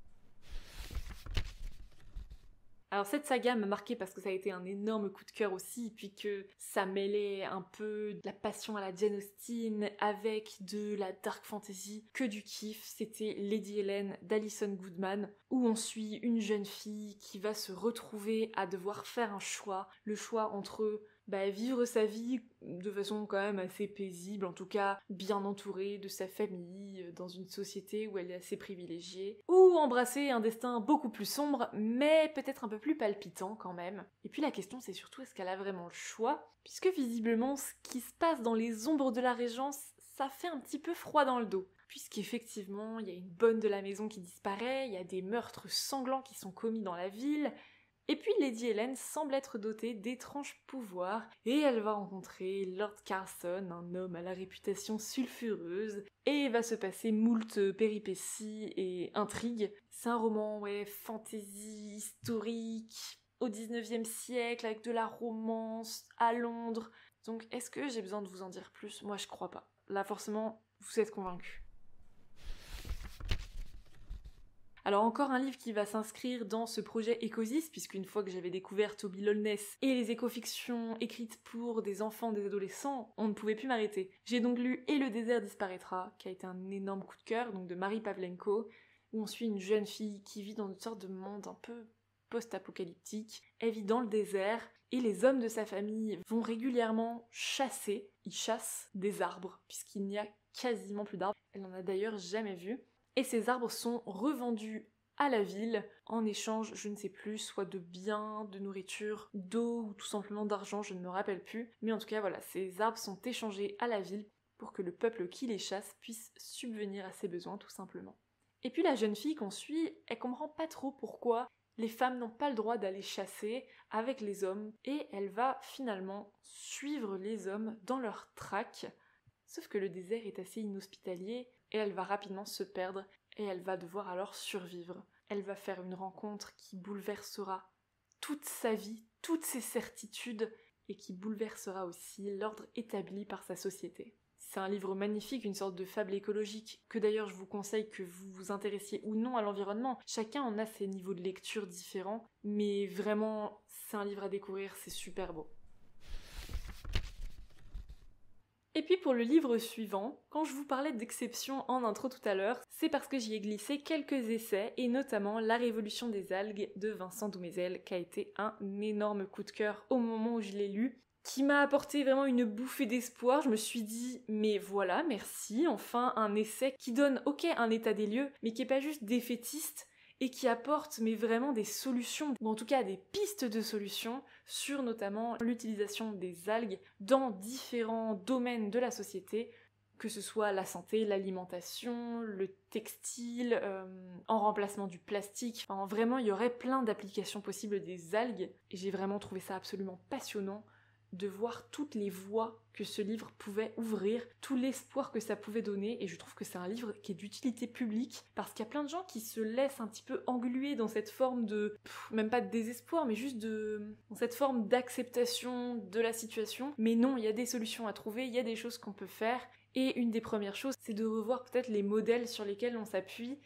Alors cette saga m'a marquée parce que ça a été un énorme coup de cœur aussi, puis que ça mêlait un peu de la passion à la Jane Austen avec de la dark fantasy, que du kiff. C'était Lady Helen d'Alison Goodman, où on suit une jeune fille qui va se retrouver à devoir faire un choix, le choix entre vivre sa vie de façon quand même assez paisible, en tout cas bien entourée de sa famille, dans une société où elle est assez privilégiée, ou embrasser un destin beaucoup plus sombre, mais peut-être un peu plus palpitant quand même. Et puis la question c'est surtout est-ce qu'elle a vraiment le choix, puisque visiblement ce qui se passe dans les ombres de la Régence, ça fait un petit peu froid dans le dos. Puisqu'effectivement, il y a une bonne de la maison qui disparaît, il y a des meurtres sanglants qui sont commis dans la ville, et puis Lady Helen semble être dotée d'étranges pouvoirs, et elle va rencontrer Lord Carson, un homme à la réputation sulfureuse, et va se passer moult péripéties et intrigues. C'est un roman, fantasy, historique, au 19e siècle, avec de la romance, à Londres. Donc est-ce que j'ai besoin de vous en dire plus? Moi je crois pas. Là forcément, vous êtes convaincus. Alors encore un livre qui va s'inscrire dans ce projet Écosys, puisqu'une fois que j'avais découvert Toby Lowness et les écofictions écrites pour des enfants, des adolescents, on ne pouvait plus m'arrêter. J'ai donc lu Et le désert disparaîtra, qui a été un énorme coup de cœur, donc de Marie Pavlenko, où on suit une jeune fille qui vit dans une sorte de monde un peu post-apocalyptique. Elle vit dans le désert, et les hommes de sa famille vont régulièrement chasser, ils chassent des arbres, puisqu'il n'y a quasiment plus d'arbres. Elle n'en a d'ailleurs jamais vu. Et ces arbres sont revendus à la ville en échange, je ne sais plus, soit de biens, de nourriture, d'eau ou tout simplement d'argent, je ne me rappelle plus. Mais en tout cas, voilà, ces arbres sont échangés à la ville pour que le peuple qui les chasse puisse subvenir à ses besoins tout simplement. Et puis la jeune fille qu'on suit, elle comprend pas trop pourquoi les femmes n'ont pas le droit d'aller chasser avec les hommes et elle va finalement suivre les hommes dans leur traque. Sauf que le désert est assez inhospitalier et elle va rapidement se perdre et elle va devoir alors survivre. Elle va faire une rencontre qui bouleversera toute sa vie, toutes ses certitudes et qui bouleversera aussi l'ordre établi par sa société. C'est un livre magnifique, une sorte de fable écologique, que d'ailleurs je vous conseille que vous vous intéressiez ou non à l'environnement. Chacun en a ses niveaux de lecture différents, mais vraiment c'est un livre à découvrir, c'est super beau. Et puis pour le livre suivant, quand je vous parlais d'exception en intro tout à l'heure, c'est parce que j'y ai glissé quelques essais, et notamment La Révolution des algues de Vincent Doumézel, qui a été un énorme coup de cœur au moment où je l'ai lu, qui m'a apporté vraiment une bouffée d'espoir. Je me suis dit, mais voilà, merci, enfin un essai qui donne, ok, un état des lieux, mais qui est pas juste défaitiste, et qui apporte mais vraiment des solutions, ou en tout cas des pistes de solutions sur notamment l'utilisation des algues dans différents domaines de la société. que ce soit la santé, l'alimentation, le textile, en remplacement du plastique. Enfin, vraiment, il y aurait plein d'applications possibles des algues, et j'ai vraiment trouvé ça absolument passionnant de voir toutes les voies que ce livre pouvait ouvrir, tout l'espoir que ça pouvait donner, et je trouve que c'est un livre qui est d'utilité publique, parce qu'il y a plein de gens qui se laissent un petit peu engluer dans cette forme de, même pas de désespoir, mais juste dans cette forme d'acceptation de la situation. Mais non, il y a des solutions à trouver, il y a des choses qu'on peut faire, et une des premières choses, c'est de revoir peut-être les modèles sur lesquels on s'appuie,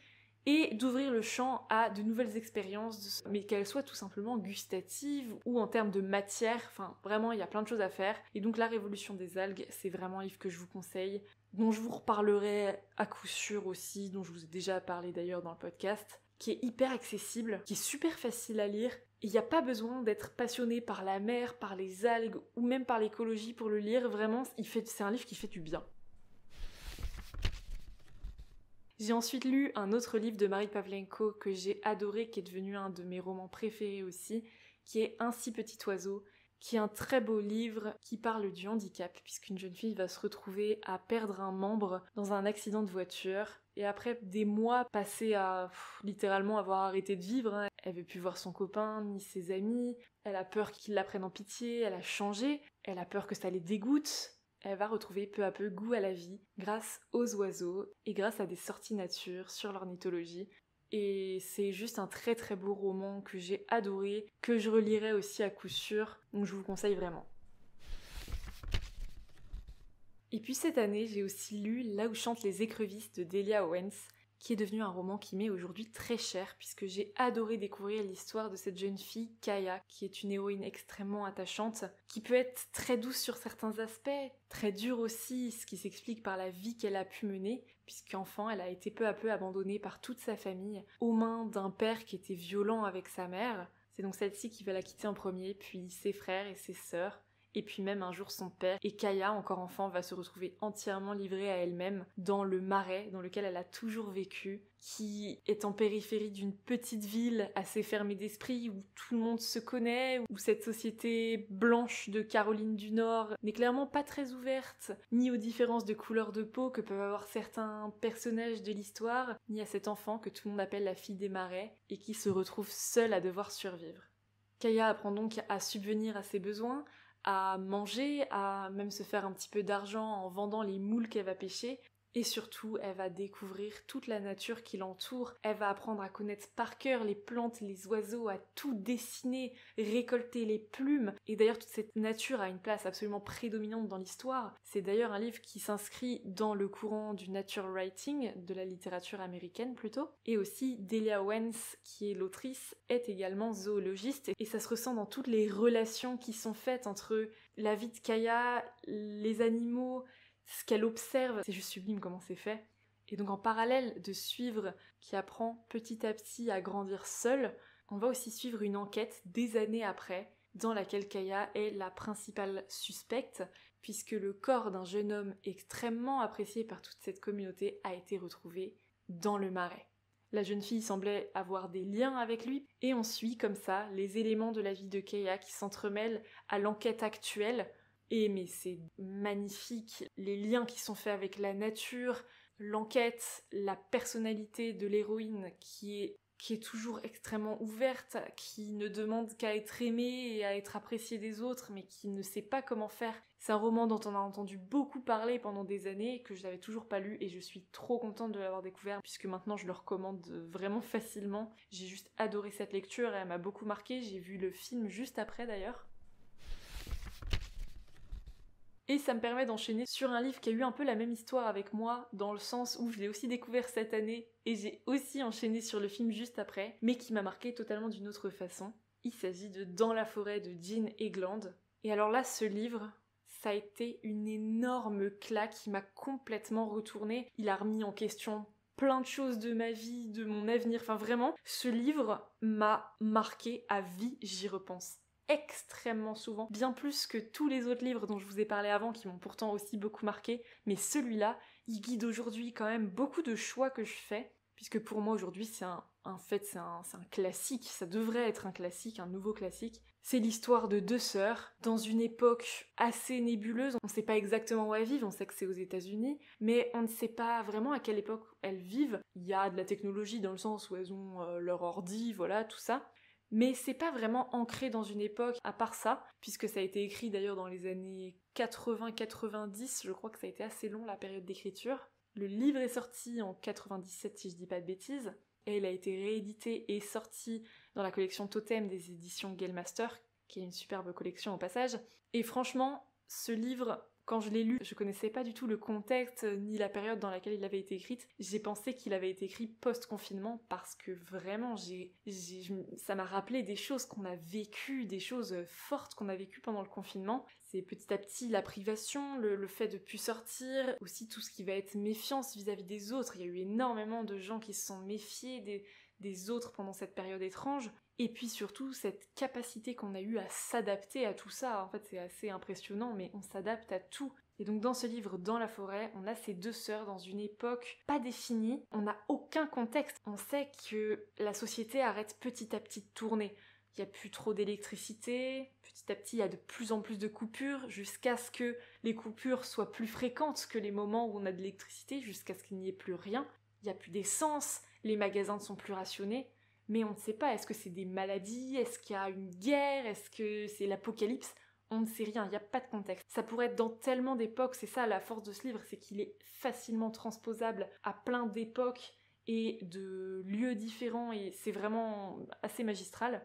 et d'ouvrir le champ à de nouvelles expériences, mais qu'elles soient tout simplement gustatives ou en termes de matière. Enfin, vraiment, il y a plein de choses à faire. Et donc, La Révolution des algues, c'est vraiment un livre que je vous conseille, dont je vous reparlerai à coup sûr aussi, dont je vous ai déjà parlé d'ailleurs dans le podcast, qui est hyper accessible, qui est super facile à lire. Il n'y a pas besoin d'être passionné par la mer, par les algues ou même par l'écologie pour le lire. Vraiment, c'est un livre qui fait du bien. J'ai ensuite lu un autre livre de Marie Pavlenko que j'ai adoré, qui est devenu un de mes romans préférés aussi, qui est Un si petit oiseau, qui est un très beau livre qui parle du handicap, puisqu'une jeune fille va se retrouver à perdre un membre dans un accident de voiture, et après des mois passés à littéralement avoir arrêté de vivre, elle veut plus voir son copain ni ses amis, elle a peur qu'il la prenne en pitié, elle a changé, elle a peur que ça les dégoûte. Elle va retrouver peu à peu goût à la vie grâce aux oiseaux et grâce à des sorties nature sur l'ornithologie. Et c'est juste un très très beau roman que j'ai adoré, que je relirai aussi à coup sûr, donc je vous conseille vraiment. Et puis cette année, j'ai aussi lu Là où chantent les écrevisses de Delia Owens, qui est devenu un roman qui m'est aujourd'hui très cher, puisque j'ai adoré découvrir l'histoire de cette jeune fille, Kaya, qui est une héroïne extrêmement attachante, qui peut être très douce sur certains aspects, très dure aussi, ce qui s'explique par la vie qu'elle a pu mener, puisqu'enfant, elle a été peu à peu abandonnée par toute sa famille, aux mains d'un père qui était violent avec sa mère. C'est donc celle-ci qui va la quitter en premier, puis ses frères et ses sœurs. Et puis même un jour son père, et Kaya, encore enfant, va se retrouver entièrement livrée à elle-même dans le Marais dans lequel elle a toujours vécu, qui est en périphérie d'une petite ville assez fermée d'esprit où tout le monde se connaît, où cette société blanche de Caroline du Nord n'est clairement pas très ouverte, ni aux différences de couleur de peau que peuvent avoir certains personnages de l'histoire, ni à cet enfant que tout le monde appelle la fille des Marais, et qui se retrouve seule à devoir survivre. Kaya apprend donc à subvenir à ses besoins, à manger, à même se faire un petit peu d'argent en vendant les moules qu'elle va pêcher. Et surtout, elle va découvrir toute la nature qui l'entoure. Elle va apprendre à connaître par cœur les plantes, les oiseaux, à tout dessiner, récolter les plumes. Et d'ailleurs, toute cette nature a une place absolument prédominante dans l'histoire. C'est d'ailleurs un livre qui s'inscrit dans le courant du nature writing, de la littérature américaine plutôt. Et aussi, Delia Owens, qui est l'autrice, est également zoologiste. Et ça se ressent dans toutes les relations qui sont faites entre la vie de Kaya, les animaux, ce qu'elle observe, c'est juste sublime comment c'est fait. Et donc en parallèle de suivre qui apprend petit à petit à grandir seule, on va aussi suivre une enquête des années après, dans laquelle Kaya est la principale suspecte, puisque le corps d'un jeune homme extrêmement apprécié par toute cette communauté a été retrouvé dans le Marais. La jeune fille semblait avoir des liens avec lui, et on suit comme ça les éléments de la vie de Kaya qui s'entremêlent à l'enquête actuelle. Et mais c'est magnifique, les liens qui sont faits avec la nature, l'enquête, la personnalité de l'héroïne qui est toujours extrêmement ouverte, qui ne demande qu'à être aimée et à être appréciée des autres, mais qui ne sait pas comment faire. C'est un roman dont on a entendu beaucoup parler pendant des années, que je n'avais toujours pas lu, et je suis trop contente de l'avoir découvert, puisque maintenant je le recommande vraiment facilement. J'ai juste adoré cette lecture, et elle m'a beaucoup marquée. J'ai vu le film juste après d'ailleurs. Et ça me permet d'enchaîner sur un livre qui a eu un peu la même histoire avec moi, dans le sens où je l'ai aussi découvert cette année, et j'ai aussi enchaîné sur le film juste après, mais qui m'a marqué totalement d'une autre façon. Il s'agit de Dans la forêt de Jean Egland. Et alors là, ce livre, ça a été une énorme claque qui m'a complètement retournée. Il a remis en question plein de choses de ma vie, de mon avenir, enfin vraiment, ce livre m'a marqué à vie, j'y repense extrêmement souvent, bien plus que tous les autres livres dont je vous ai parlé avant qui m'ont pourtant aussi beaucoup marqué, mais celui-là, il guide aujourd'hui quand même beaucoup de choix que je fais, puisque pour moi aujourd'hui c'est un classique, ça devrait être un classique, un nouveau classique. C'est l'histoire de deux sœurs dans une époque assez nébuleuse. On ne sait pas exactement où elles vivent, on sait que c'est aux États-Unis, mais on ne sait pas vraiment à quelle époque elles vivent. Il y a de la technologie dans le sens où elles ont leur ordi, voilà, tout ça. Mais c'est pas vraiment ancré dans une époque à part ça, puisque ça a été écrit d'ailleurs dans les années 80-90, je crois que ça a été assez long la période d'écriture. Le livre est sorti en 97 si je dis pas de bêtises, et il a été réédité et sorti dans la collection Totem des éditions Galemaster, qui est une superbe collection au passage. Et franchement, ce livre, quand je l'ai lu, je connaissais pas du tout le contexte ni la période dans laquelle il avait été écrit. J'ai pensé qu'il avait été écrit post-confinement parce que vraiment, ça m'a rappelé des choses qu'on a vécues, des choses fortes qu'on a vécues pendant le confinement. C'est petit à petit la privation, le fait de plus sortir, aussi tout ce qui va être méfiance vis-à-vis des autres. Il y a eu énormément de gens qui se sont méfiés des autres pendant cette période étrange. Et puis surtout, cette capacité qu'on a eue à s'adapter à tout ça. En fait, c'est assez impressionnant, mais on s'adapte à tout. Et donc dans ce livre, Dans la forêt, on a ces deux sœurs dans une époque pas définie. On n'a aucun contexte. On sait que la société arrête petit à petit de tourner. Il n'y a plus trop d'électricité, petit à petit il y a de plus en plus de coupures, jusqu'à ce que les coupures soient plus fréquentes que les moments où on a de l'électricité, jusqu'à ce qu'il n'y ait plus rien. Il n'y a plus d'essence, les magasins ne sont plus rationnés, mais on ne sait pas, est-ce que c'est des maladies, est-ce qu'il y a une guerre, est-ce que c'est l'apocalypse? On ne sait rien, il n'y a pas de contexte. Ça pourrait être dans tellement d'époques, c'est ça la force de ce livre, c'est qu'il est facilement transposable à plein d'époques et de lieux différents, et c'est vraiment assez magistral.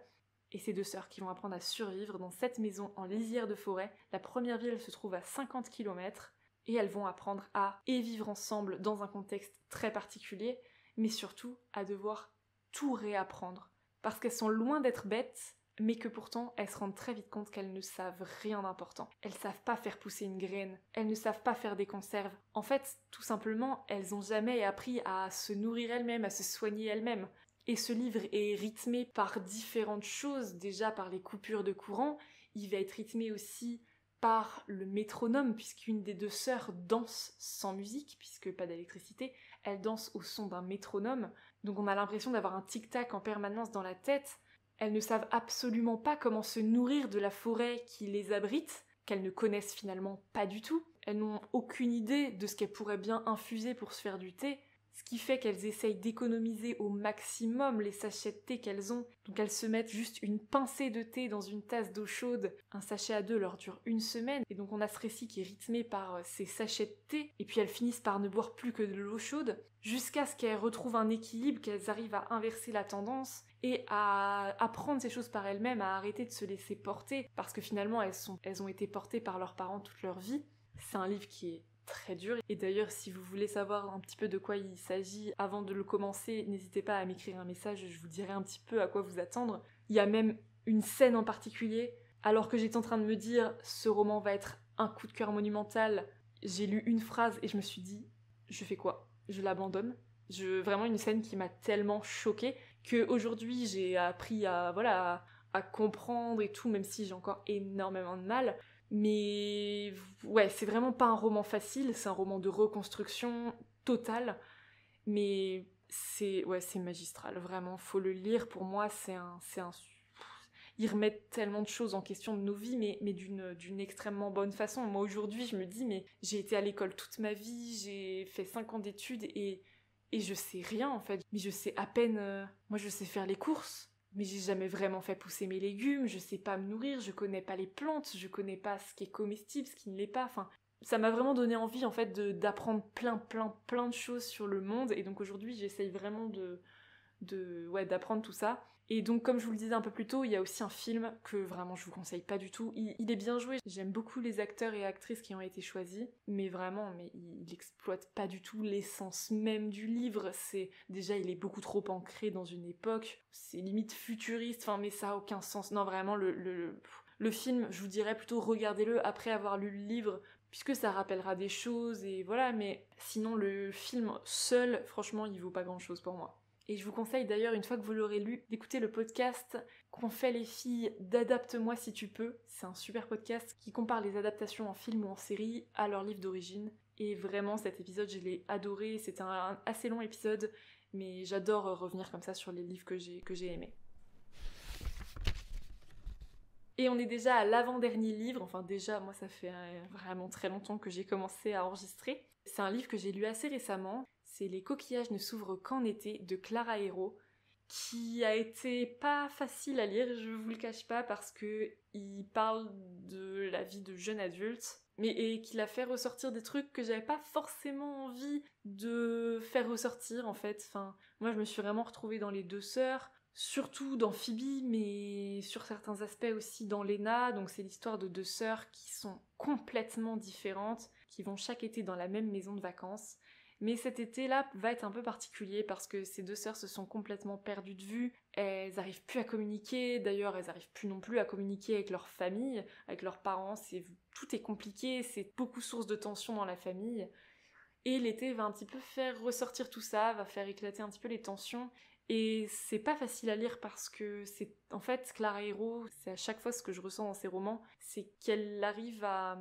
Et ces deux sœurs qui vont apprendre à survivre dans cette maison en lisière de forêt. La première ville se trouve à 50 km, et elles vont apprendre à vivre ensemble dans un contexte très particulier, mais surtout à devoir tout réapprendre. Parce qu'elles sont loin d'être bêtes, mais que pourtant elles se rendent très vite compte qu'elles ne savent rien d'important. Elles savent pas faire pousser une graine, elles ne savent pas faire des conserves. En fait, tout simplement, elles n'ont jamais appris à se nourrir elles-mêmes, à se soigner elles-mêmes. Et ce livre est rythmé par différentes choses, déjà par les coupures de courant, il va être rythmé aussi par le métronome, puisqu'une des deux sœurs danse sans musique, puisque pas d'électricité, elle danse au son d'un métronome, donc on a l'impression d'avoir un tic-tac en permanence dans la tête. Elles ne savent absolument pas comment se nourrir de la forêt qui les abrite, qu'elles ne connaissent finalement pas du tout. Elles n'ont aucune idée de ce qu'elles pourraient bien infuser pour se faire du thé, ce qui fait qu'elles essayent d'économiser au maximum les sachets de thé qu'elles ont. Donc elles se mettent juste une pincée de thé dans une tasse d'eau chaude. Un sachet à deux leur dure une semaine. Et donc on a ce récit qui est rythmé par ces sachets de thé. Et puis elles finissent par ne boire plus que de l'eau chaude. Jusqu'à ce qu'elles retrouvent un équilibre, qu'elles arrivent à inverser la tendance et à apprendre ces choses par elles-mêmes, à arrêter de se laisser porter. Parce que finalement elles ont été portées par leurs parents toute leur vie. C'est un livre qui est très dur. Et d'ailleurs, si vous voulez savoir un petit peu de quoi il s'agit avant de le commencer, n'hésitez pas à m'écrire un message, je vous dirai un petit peu à quoi vous attendre. Il y a même une scène en particulier, alors que j'étais en train de me dire ce roman va être un coup de cœur monumental, j'ai lu une phrase et je me suis dit je fais quoi? Je l'abandonne? Vraiment une scène qui m'a tellement choquée que aujourd'hui j'ai appris à comprendre et tout, même si j'ai encore énormément de mal. Mais ouais, c'est vraiment pas un roman facile, c'est un roman de reconstruction totale, mais c'est magistral, vraiment, faut le lire. Pour moi, ils remettent tellement de choses en question de nos vies, mais d'une extrêmement bonne façon. Moi aujourd'hui, je me dis, mais j'ai été à l'école toute ma vie, j'ai fait 5 ans d'études et je sais rien en fait. Mais je sais à peine, moi je sais faire les courses. Mais j'ai jamais vraiment fait pousser mes légumes, je sais pas me nourrir, je connais pas les plantes, je connais pas ce qui est comestible, ce qui ne l'est pas, enfin... Ça m'a vraiment donné envie en fait d'apprendre plein de choses sur le monde, et donc aujourd'hui j'essaye vraiment d'apprendre tout ça. Et donc comme je vous le disais un peu plus tôt, il y a aussi un film que vraiment je vous conseille pas du tout. Il est bien joué, j'aime beaucoup les acteurs et actrices qui ont été choisis, mais il exploite pas du tout l'essence même du livre. Déjà il est beaucoup trop ancré dans une époque, c'est limite futuriste, mais ça a aucun sens. Non vraiment le film, je vous dirais plutôt regardez-le après avoir lu le livre, puisque ça rappellera des choses et voilà, mais sinon le film seul, franchement il vaut pas grand chose pour moi. Et je vous conseille d'ailleurs, une fois que vous l'aurez lu, d'écouter le podcast qu'ont fait les filles d'Adapte-moi si tu peux. C'est un super podcast qui compare les adaptations en film ou en série à leur livre d'origine. Et vraiment, cet épisode, je l'ai adoré. C'était un assez long épisode, mais j'adore revenir comme ça sur les livres que j'ai aimés. Et on est déjà à l'avant-dernier livre, enfin déjà, moi ça fait vraiment très longtemps que j'ai commencé à enregistrer. C'est un livre que j'ai lu assez récemment, c'est Les coquillages ne s'ouvrent qu'en été de Clara Hérault, qui a été pas facile à lire, je vous le cache pas, parce que il parle de la vie de jeune adulte, et qu'il a fait ressortir des trucs que j'avais pas forcément envie de faire ressortir en fait. Enfin, moi je me suis vraiment retrouvée dans les deux sœurs, surtout dans Phoebe, mais sur certains aspects aussi dans Lena. Donc c'est l'histoire de deux sœurs qui sont complètement différentes, qui vont chaque été dans la même maison de vacances. Mais cet été-là va être un peu particulier parce que ces deux sœurs se sont complètement perdues de vue, elles arrivent plus à communiquer, d'ailleurs elles arrivent plus non plus à communiquer avec leur famille, avec leurs parents, tout est compliqué, c'est beaucoup source de tension dans la famille. Et l'été va un petit peu faire ressortir tout ça, va faire éclater un petit peu les tensions. Et c'est pas facile à lire parce que c'est... En fait, Clara Hérault, c'est à chaque fois ce que je ressens dans ses romans, c'est qu'elle arrive à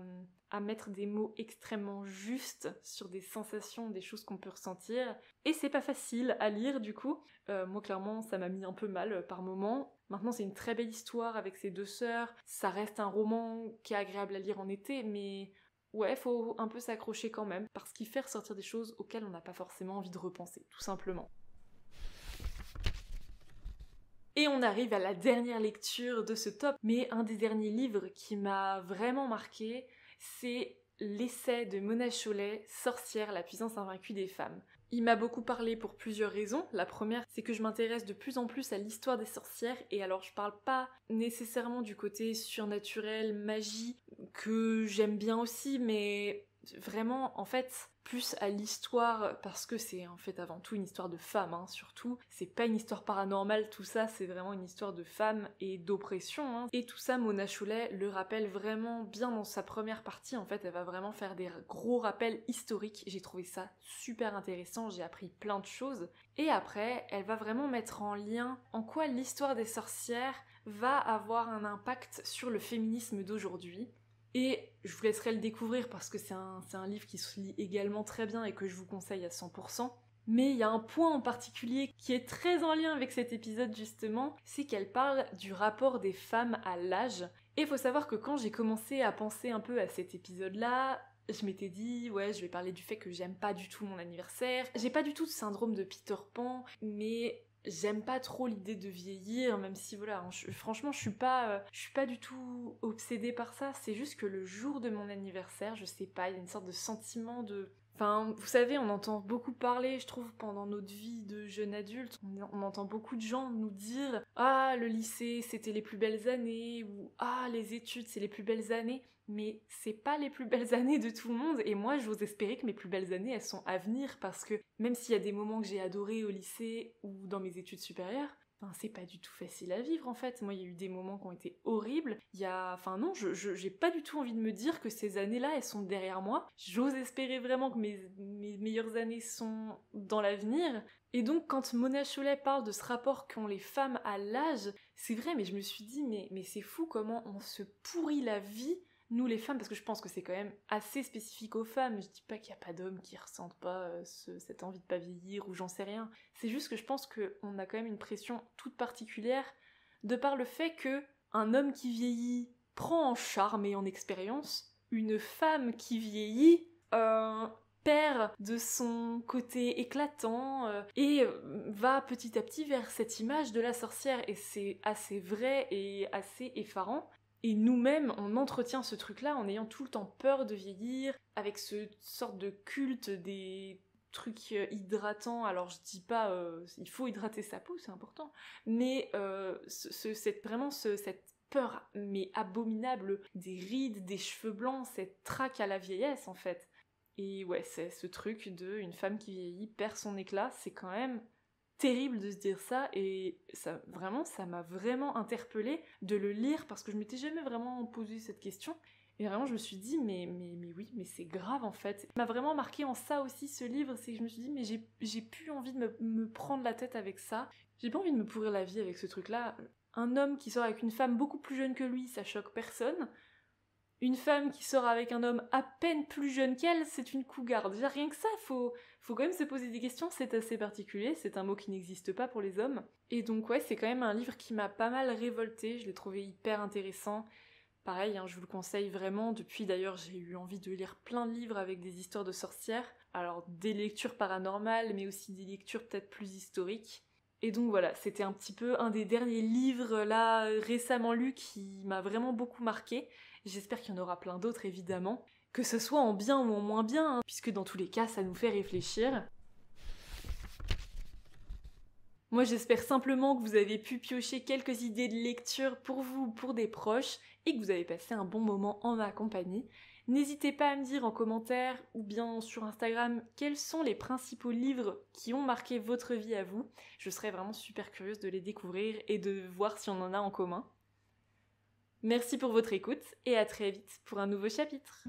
mettre des mots extrêmement justes sur des sensations, des choses qu'on peut ressentir. Et c'est pas facile à lire du coup. Moi clairement, ça m'a mis un peu mal par moments. Maintenant, c'est une très belle histoire avec ses deux sœurs. Ça reste un roman qui est agréable à lire en été, mais... Ouais, faut un peu s'accrocher quand même, parce qu'il fait ressortir des choses auxquelles on n'a pas forcément envie de repenser, tout simplement. Et on arrive à la dernière lecture de ce top, mais un des derniers livres qui m'a vraiment marqué, c'est l'essai de Mona Chollet, Sorcière, la puissance invaincue des femmes. Il m'a beaucoup parlé pour plusieurs raisons. La première, c'est que je m'intéresse de plus en plus à l'histoire des sorcières, et alors je parle pas nécessairement du côté surnaturel, magie, que j'aime bien aussi, mais vraiment, en fait, plus à l'histoire, parce que c'est en fait avant tout une histoire de femmes, hein, surtout. C'est pas une histoire paranormale, tout ça, c'est vraiment une histoire de femmes et d'oppression. Hein. Et tout ça, Mona Chollet le rappelle vraiment bien dans sa première partie. En fait, elle va vraiment faire des gros rappels historiques. J'ai trouvé ça super intéressant, j'ai appris plein de choses. Et après, elle va vraiment mettre en lien en quoi l'histoire des sorcières va avoir un impact sur le féminisme d'aujourd'hui. Et je vous laisserai le découvrir parce que c'est un livre qui se lit également très bien et que je vous conseille à 100%. Mais il y a un point en particulier qui est très en lien avec cet épisode justement, c'est qu'elle parle du rapport des femmes à l'âge. Et il faut savoir que quand j'ai commencé à penser un peu à cet épisode-là, je m'étais dit, ouais, je vais parler du fait que j'aime pas du tout mon anniversaire. J'ai pas du tout ce syndrome de Peter Pan, mais j'aime pas trop l'idée de vieillir, même si voilà, franchement je suis pas du tout obsédée par ça, c'est juste que le jour de mon anniversaire, je sais pas, il y a une sorte de sentiment de... Enfin, vous savez, on entend beaucoup parler, je trouve, pendant notre vie de jeune adulte, on entend beaucoup de gens nous dire « Ah, le lycée, c'était les plus belles années » ou « Ah, les études, c'est les plus belles années ». Mais c'est pas les plus belles années de tout le monde, et moi j'ose espérer que mes plus belles années elles sont à venir, parce que même s'il y a des moments que j'ai adorés au lycée ou dans mes études supérieures, enfin, c'est pas du tout facile à vivre en fait. Moi il y a eu des moments qui ont été horribles, enfin non, j'ai pas du tout envie de me dire que ces années-là elles sont derrière moi. J'ose espérer vraiment que mes meilleures années sont dans l'avenir. Et donc quand Mona Chollet parle de ce rapport qu'ont les femmes à l'âge, c'est vrai, mais je me suis dit mais c'est fou comment on se pourrit la vie, nous les femmes, parce que je pense que c'est quand même assez spécifique aux femmes, je dis pas qu'il y a pas d'hommes qui ressentent pas cette envie de pas vieillir ou j'en sais rien, c'est juste que je pense qu'on a quand même une pression toute particulière de par le fait que un homme qui vieillit prend en charme et en expérience, une femme qui vieillit perd de son côté éclatant et va petit à petit vers cette image de la sorcière, et c'est assez vrai et assez effarant. Et nous-mêmes, on entretient ce truc-là en ayant tout le temps peur de vieillir, avec ce sorte de culte des trucs hydratants. Alors je dis pas, il faut hydrater sa peau, c'est important, mais cette peur, mais abominable, des rides, des cheveux blancs, cette traque à la vieillesse en fait. Et ouais, c'est ce truc de une femme qui vieillit perd son éclat, c'est quand même terrible de se dire ça, et ça m'a vraiment interpellée de le lire parce que je m'étais jamais vraiment posé cette question, et vraiment je me suis dit mais oui, mais c'est grave en fait. Ça m'a vraiment marqué en ça aussi ce livre, c'est que je me suis dit mais j'ai plus envie de me prendre la tête avec ça, j'ai pas envie de me pourrir la vie avec ce truc là. Un homme qui sort avec une femme beaucoup plus jeune que lui, ça choque personne. Une femme qui sort avec un homme à peine plus jeune qu'elle, c'est une cougar. Déjà rien que ça, faut quand même se poser des questions, c'est assez particulier, c'est un mot qui n'existe pas pour les hommes. Et donc ouais, c'est quand même un livre qui m'a pas mal révoltée, je l'ai trouvé hyper intéressant. Pareil, hein, je vous le conseille vraiment. Depuis d'ailleurs, j'ai eu envie de lire plein de livres avec des histoires de sorcières. Alors des lectures paranormales, mais aussi des lectures peut-être plus historiques. Et donc voilà, c'était un petit peu un des derniers livres là récemment lus qui m'a vraiment beaucoup marqué. J'espère qu'il y en aura plein d'autres évidemment. Que ce soit en bien ou en moins bien, hein, puisque dans tous les cas, ça nous fait réfléchir. Moi j'espère simplement que vous avez pu piocher quelques idées de lecture pour vous ou pour des proches et que vous avez passé un bon moment en ma compagnie. N'hésitez pas à me dire en commentaire ou bien sur Instagram quels sont les principaux livres qui ont marqué votre vie à vous. Je serais vraiment super curieuse de les découvrir et de voir si on en a en commun. Merci pour votre écoute et à très vite pour un nouveau chapitre.